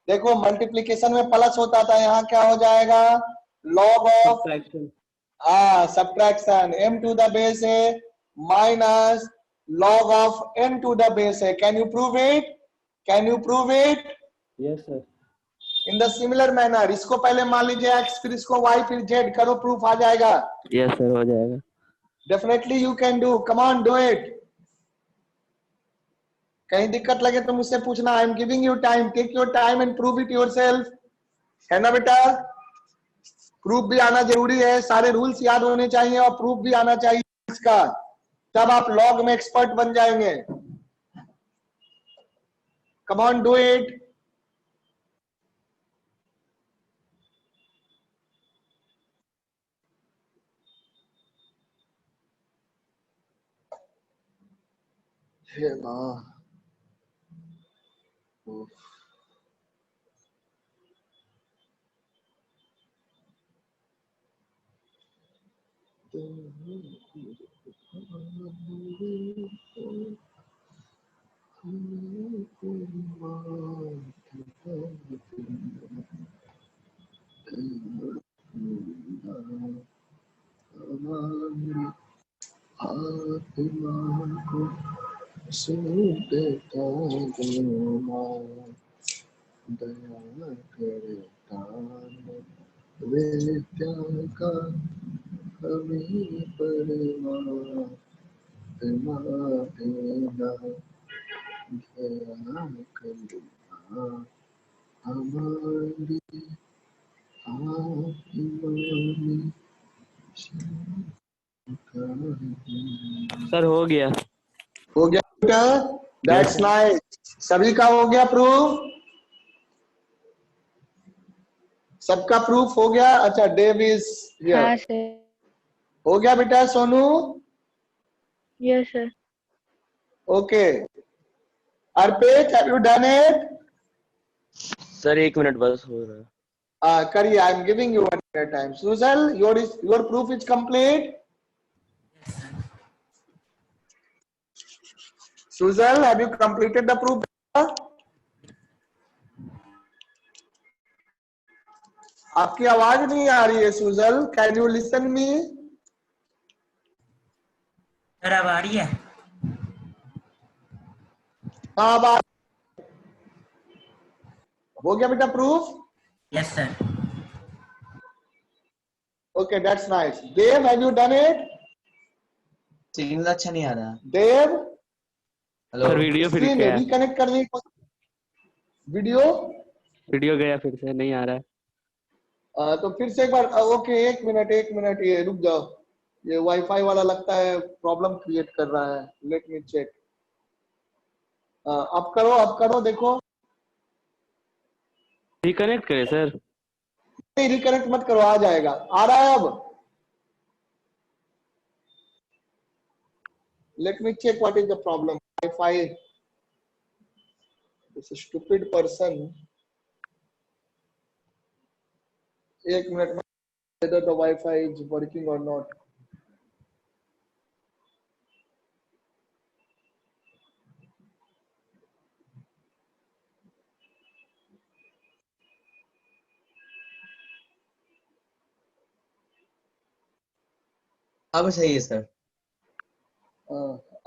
देखो multiplication में plus होता था, यहाँ क्या हो जाएगा? log of subtraction m to the base a minus log of n to the base a. Can you prove it? Can you prove it? Yes sir. In the similar manner. इसको पहले मान लीजिए x, फिर इसको y, फिर z करो, proof आ जाएगा। Yes sir, हो जाएगा। Definitely you can do, come on do it. कहीं दिक्कत लगे तो मुझसे पूछना। I am giving you time, take your time and prove it yourself, है ना बेटा। प्रूफ भी आना जरूरी है, सारे रूल्स याद होने चाहिए और प्रूफ भी आना चाहिए इसका, तब आप लॉग में एक्सपर्ट बन जाएंगे। Come on do it. हे माँ उफ। आत्मा को सुनता दया करता विद्या का हमें परमात्मा देना दया करना हमारी आत्मा में सर हो गया। हो गया बेटा, दैट्स नाइस। सभी का हो गया प्रूफ? सबका प्रूफ हो गया? अच्छा, डेव इज हियर। हाँ सर। हो गया बेटा Sonu? Yes sir. Okay, Arpit have you done it? Sir 1 minute बस हो रहा है। करिए, आई am giving you 1 minute time. Sujal, your proof is complete? Sujal, have you completed the proof? आपकी आवाज नहीं आ रही है Sujal, can you listen me? Sir अब आ रही है? हाँ, बात हो गया बेटा proof? Yes sir. Okay, that's nice. Dev, have you done it? Signal अच्छा नहीं आ रहा। देव, हेलो सर वीडियो फिर स्क्रीन गया, रिकनेक्ट करने की वीडियो वीडियो गया फिर से नहीं आ रहा है। तो फिर से एक बार। ओके, एक मिनट, ये रुक जाओ, ये वाईफाई वाला लगता है प्रॉब्लम क्रिएट कर रहा है। Let me check. अब करो, देखो। रिकनेक्ट करे सर? नहीं, रिकनेक्ट मत करो, आ जाएगा। आ रहा है अब? Let me check what is the problem. Wifi, this stupid person. एक मिनट में whether the Wi-Fi is working or not. अब सही है सर।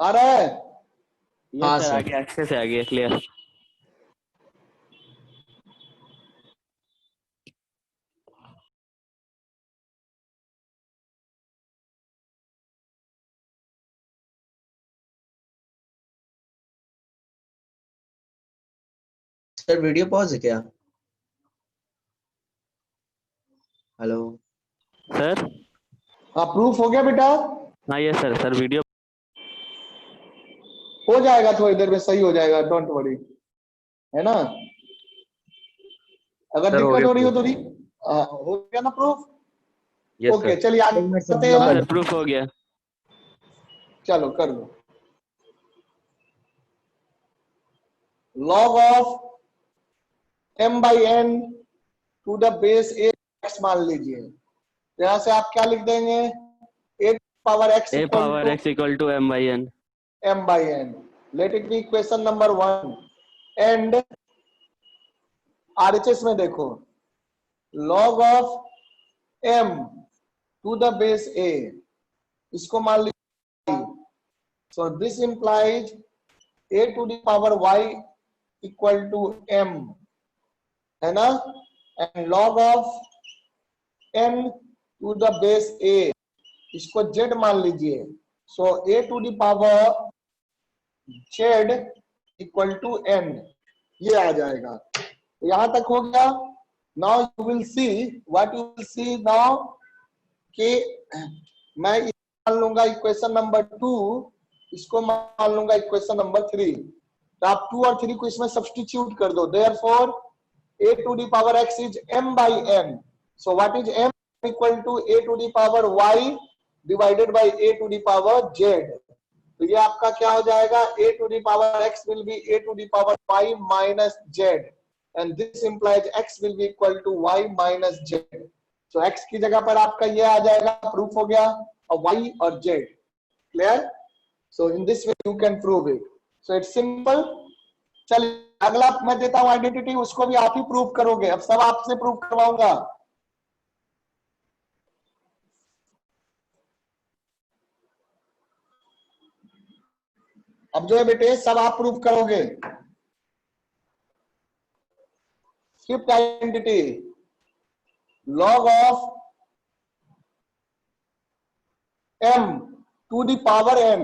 आ रहा है? हाँ यस सर, आ सर। गया, अच्छे से आ गया, क्लियर। सर वीडियो पॉज है क्या? हेलो सर हाँ, प्रूफ हो गया बेटा? हाँ यस सर, सर वीडियो हो जाएगा, थोड़ी देर में सही हो जाएगा, डोंट वरी, है ना? अगर सर हो दिक्कत गया हो रही हो तो proof। हो गया ना प्रूफ? Yes okay, sir. चलिए आगे बढ़ते हैं हाँ हम। सर, प्रूफ हो गया। चलो कर लो। log of m by n to the base a x मान लीजिए। यहां से आप क्या लिख देंगे? a power x A equal power to X equal to M by N. m by n. Let it be question number 1 and RHS में देखो, log of m to the base a, इसको मान लीजिए। So this implies a to the power y equal to m, है ना? And log of n to the base a, इसको z मान लीजिए। So a to the power z equal to n, ये आ जाएगा। यहां तक हो गया। Now you will see what you will see now कि मैं मान लूंगा इक्वेशन नंबर 2, इसको मान लूंगा इक्वेशन नंबर 3। तो आप 2 और 3 को इसमें सब्स्टिट्यूट कर दो। Therefore a to the power x is m by n. So what is m? Equal to a to the power y divided by a to the power z. तो ये आपका क्या हो जाएगा, a to the power x will be a to the power y minus z and this implies x will be equal to y minus z. so x की जगह पर आपका ये आ जाएगा, प्रूफ हो गया, और y और z. Clear? so in this way you can prove it. so it's simple. चलिए अगला मैं देता हूं आइडेंटिटी, उसको भी आप ही प्रूव करोगे. अब सब आपसे प्रूव करवाऊंगा. अब जो है बेटे सब आप प्रूव करोगे. Fifth identity, log of m to the power n,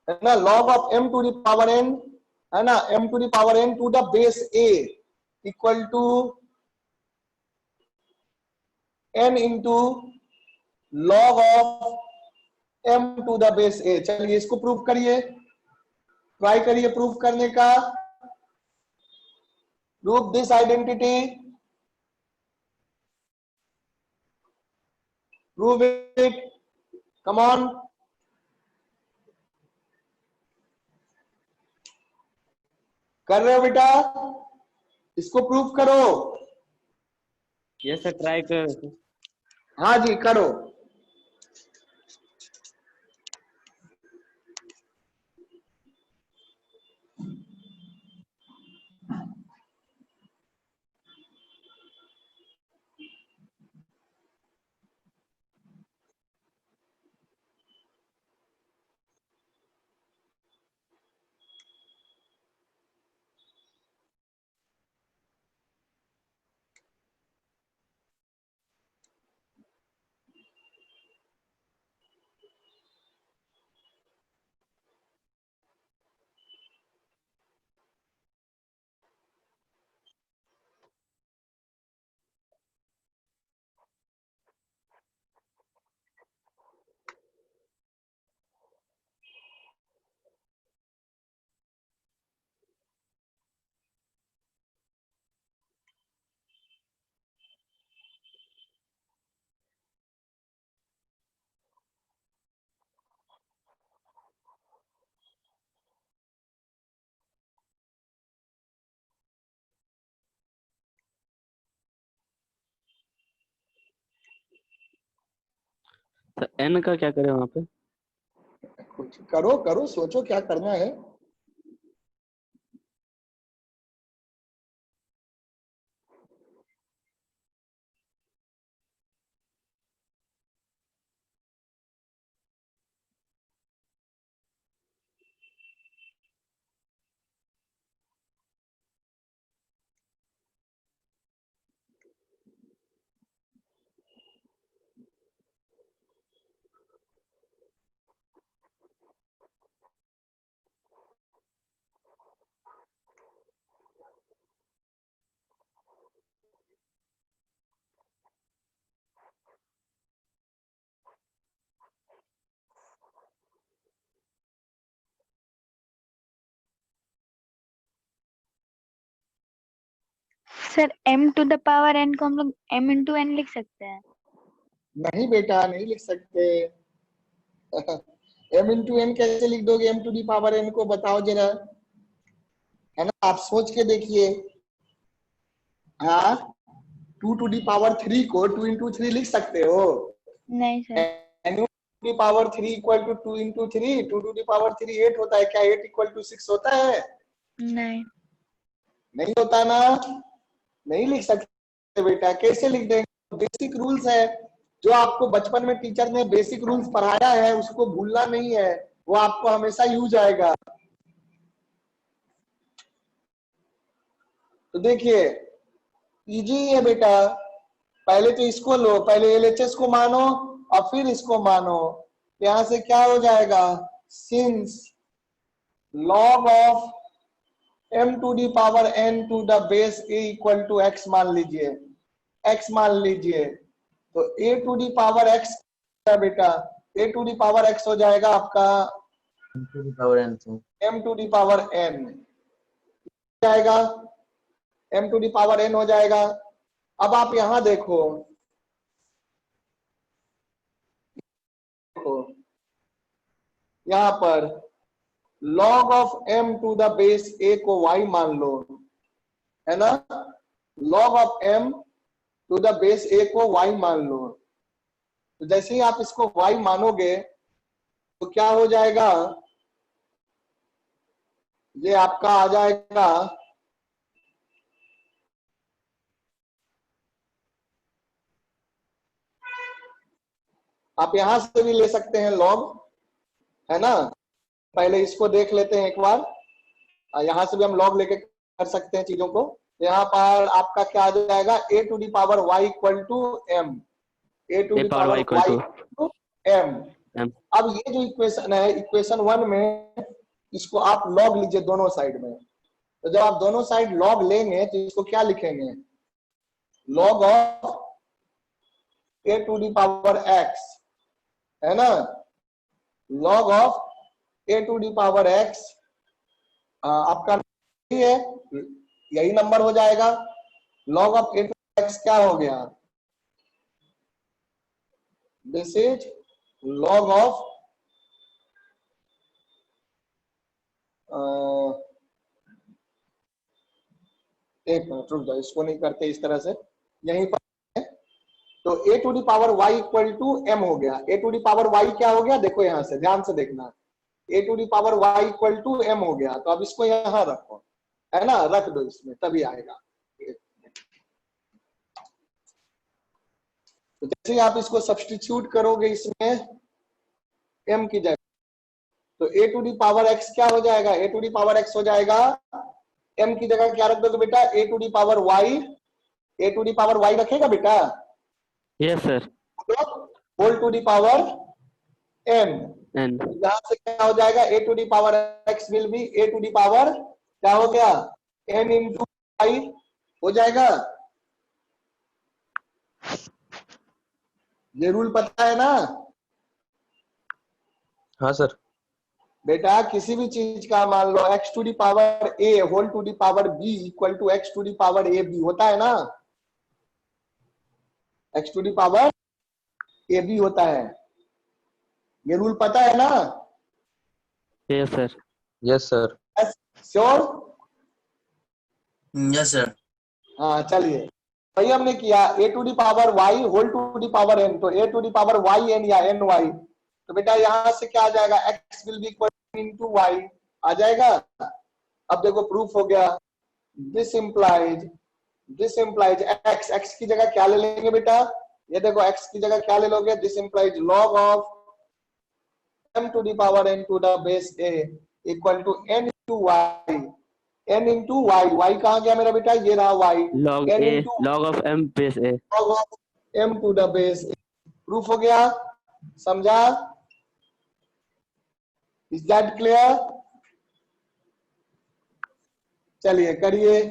है ना, log of m to the power n, है ना, m to the power n to the base a equal to n into log of m to the base a. चलिए इसको prove करिए, try करिए prove करने का. Prove this identity, prove it, come on. कर रहे हो बेटा? इसको प्रूव करो. यस सर, ट्राई कर. हाँ जी करो. सर एन का क्या करें वहां पे? कुछ करो करो, सोचो क्या करना है. Sir m to the power n को हम लोग m इंटू n लिख सकते हैं. नहीं बेटा नहीं लिख सकते. m इंटू एन कैसे लिख दोगे? m to the power n को बताओ जरा, है ना, आप सोच के देखिए. हाँ, 2 टू दी पावर 3 को 2 इंटू 3 लिख सकते हो? नहीं sir. n to the power 3 equal to 2 into 3, 2 to the power 3 8 होता है. क्या 8 इक्वल टू 6 होता है? नहीं. नहीं होता ना. नहीं लिख सकते बेटा. कैसे लिख देंगे? बेसिक रूल्स है, जो आपको बचपन में टीचर ने बेसिक रूल्स पढ़ाया है उसको भूलना नहीं है, वो आपको हमेशा यूज आएगा. तो देखिए इजी है बेटा. पहले तो इसको लो, पहले एलएचएस को मानो और फिर इसको मानो. यहां से क्या हो जाएगा, since log of m to the power n to the base a equal to x मान लीजिए, x मान लीजिए, तो a to the power x बेटा, a to the power x हो जाएगा आपका m to the power n जाएगा, m to the power n हो जाएगा. अब आप यहां देखो, यहाँ पर log of m to the base a को y मान लो, है ना, log of m to the base a को y मान लो। तो जैसे ही आप इसको y मानोगे तो क्या हो जाएगा, ये आपका आ जाएगा आप यहां से भी ले सकते हैं log, है ना। पहले इसको देख लेते हैं एक बार, यहां से भी हम log लेके कर सकते हैं चीजों को। यहाँ पर आपका क्या आ जाएगा, a to the power y equal to m, a to the power y equal to m। अब ये जो इक्वेशन है, इक्वेशन 1 में इसको आप log लीजिए दोनों साइड में। तो जब आप दोनों साइड log लेंगे तो इसको क्या लिखेंगे, log of a to the power x, है ना, log of a to the power x आपका यही नंबर हो जाएगा। log of a to x क्या हो गया, दिस इज log ऑफ एक मिनट रुक जाओ, इसको नहीं करते इस तरह से, यहीं पर तो a to the power y equal to m हो गया। a to the power y क्या हो गया, देखो यहां से ध्यान से देखना, a to the power y equal to m हो गया। तो अब इसको यहां रखो, है ना, रख दो इसमें, तभी आएगा। तो जैसे ही आप इसको सब्स्टिट्यूट करोगे इसमें m की जगह, तो a to the power x क्या हो जाएगा, a to the power x हो जाएगा, m की जगह क्या रख दोगे बेटा, a to the power y, a to the power y रखेगा बेटा, yes sir, whole to the power n। यहां से क्या हो जाएगा, a to the power x will be a to the power क्या हो गया, n इंटू y हो जाएगा। ये रूल पता है ना हाँ सर। बेटा, किसी भी चीज का मान लो x to the power a whole to the power b equal to x to the power a b होता है ना, x to the power a b होता है, ये रूल पता है ना। Yes sir, yes sir. Sure, yes sir. हाँ चलिए, वही हमने किया, a to the power y whole to the power n, तो a to the power y n या n y, तो बेटा यहां से क्या आ जाएगा, x will be equal into y आ जाएगा। अब देखो प्रूफ हो गया, दिस इंप्लाइज x की जगह क्या ले लेंगे बेटा, ये देखो x की जगह क्या ले लोगे, this implies log of m to the power n to the base a equal to n into y, n into y कहाँ गया मेरा बेटा, ये रहा y, log n A, into log of m base A, log of m to the base. Proof हो गया, समझा, is that clear. चलिए करिए।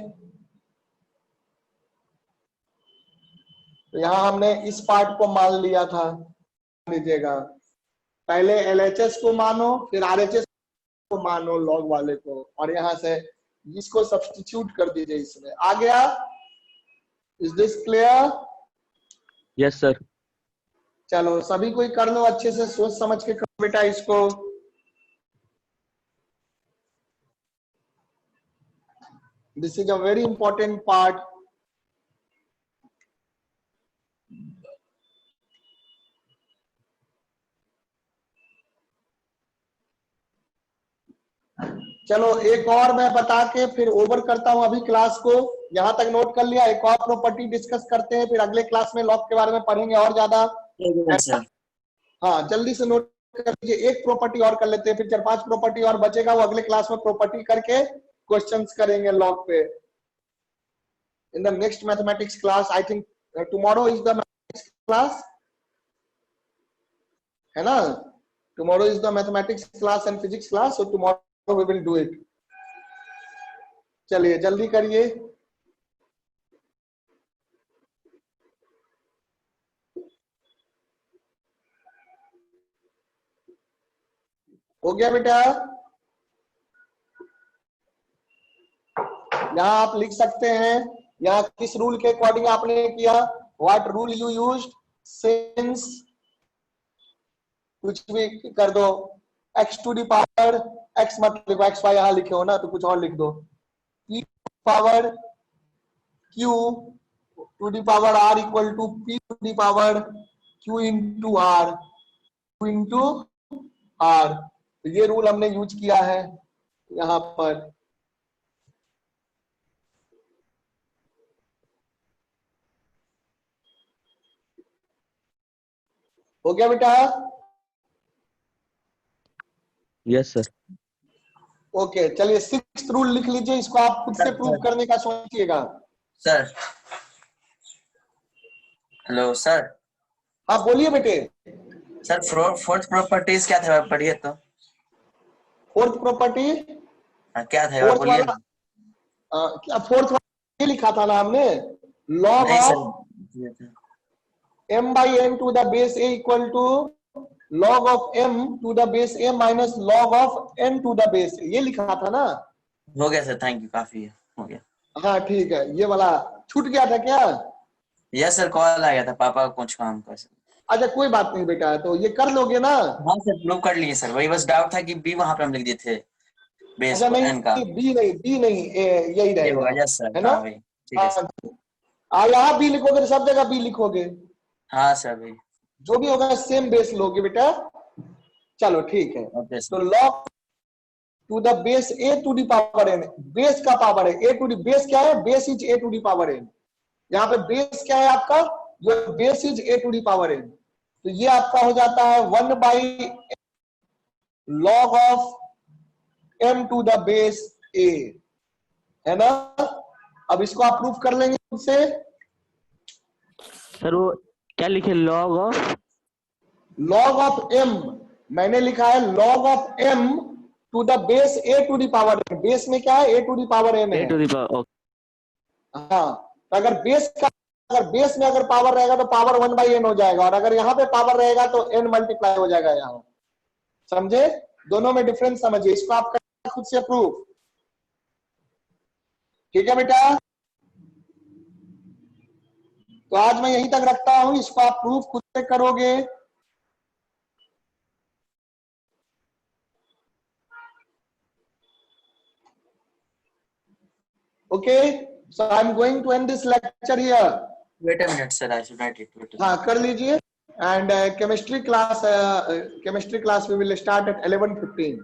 तो यहां हमने इस पार्ट को मान लिया था, लीजिएगा, पहले LHS को मानो, फिर RHS को मानो लॉग वाले को, और यहां से इसको सब्स्टिट्यूट कर दीजिए इसमें, आ गया। Is this clear. Yes sir. चलो सभी कोई कर लो, अच्छे से सोच समझ के करो बेटा इसको। This is a very important part. चलो एक और मैं बता के फिर ओवर करता हूं अभी क्लास को, यहां तक नोट कर लिया, एक और प्रॉपर्टी डिस्कस करते हैं, फिर अगले क्लास में लॉग के बारे में पढ़ेंगे और ज्यादा। हाँ जल्दी से नोट कर लीजिए, एक प्रॉपर्टी और कर लेते हैं, फिर 4-5 प्रॉपर्टी और बचेगा, वो अगले क्लास में प्रॉपर्टी करके क्वेश्चंस करेंगे लॉग पे। In the next mathematics class, I think tomorrow is the mathematics class, है ना, tomorrow is the mathematics class and physics class, so tomorrow we will do it. चलिए जल्दी करिए। हो गया बेटा, यहां आप लिख सकते हैं, यहां किस रूल के अकॉर्डिंग आपने किया, what rule you used, since कुछ भी कर दो, x to the power x मत लिखो, x y यहाँ लिखे हो ना तो कुछ और लिख दो, p power q to the power r equal to p to the power q into r, q into r। तो ये रूल हमने यूज किया है यहाँ पर। हो गया बेटा? Yes sir. ओके चलिए 6th रूल लिख लीजिए, इसको आप खुद से प्रूव करने का सोचिएगा। Sir hello sir. हाँ बोलिए बेटे। सर फोर्थ प्रॉपर्टीज क्या था, पढ़िए तो। फोर्थ प्रॉपर्टी क्या था फोर्थ बोलिए वाला ना। क्या फोर्थ वाला ये लिखा था ना हमने, लॉग नहीं of sir, m by n to the base a equal to log of m to the base a minus log of n to the base a, ये लिखा था ना। हो गया सर, थैंक यू, काफी है, हो गया। हाँ ठीक है, ये वाला छूट गया था क्या? यस सर, कॉल आ गया था पापा का कुछ काम का सर। अच्छा कोई बात नहीं बेटा, तो ये कर लोगे ना? हाँ सर प्रूव कर लिए सर, वही बस डाउट था कि बी वहां पे हम लिख दिए थे बेस अच्छा को नहीं एन का। बी नहीं यही ये होगा, रहेगा, यस सर, है ना? हाँ भाई ठीक है सर। यहाँ बी लिखोगे तो सब जगह बी लिखोगे, हाँ सर भाई। जो भी होगा सेम बेस लोगे बेटा। चलो ठीक है, ओके तो sir. log to the base a to the power n, base का पावर है a टू द बेस, क्या है? Base is a to the power n। यहाँ पे बेस क्या है आपका? जो base is a to the power n, तो ये आपका हो जाता है 1 by log of m to the base a, है ना? अब इसको आप प्रूफ कर लेंगे खुद से। सर वो क्या लिखे, log ऑफ m मैंने लिखा है log of m to the base a to the power n। Base में क्या है? a to the power n A है। To the power. हाँ, तो अगर बेस में अगर पावर रहेगा तो पावर 1 बाई n हो जाएगा, और अगर यहाँ पे पावर रहेगा तो n मल्टीप्लाई हो जाएगा यहाँ। समझे? दोनों में डिफरेंस समझिए, इसको आप करें खुद से प्रूफ। ठीक है बेटा? तो आज मैं यहीं तक रखता हूं, इसको आप प्रूफ खुद से करोगे। Okay, so I am going to end this lecture here. Wait a minute sir, I should write it. हाँ कर लीजिए। And chemistry class we will start at 11:15।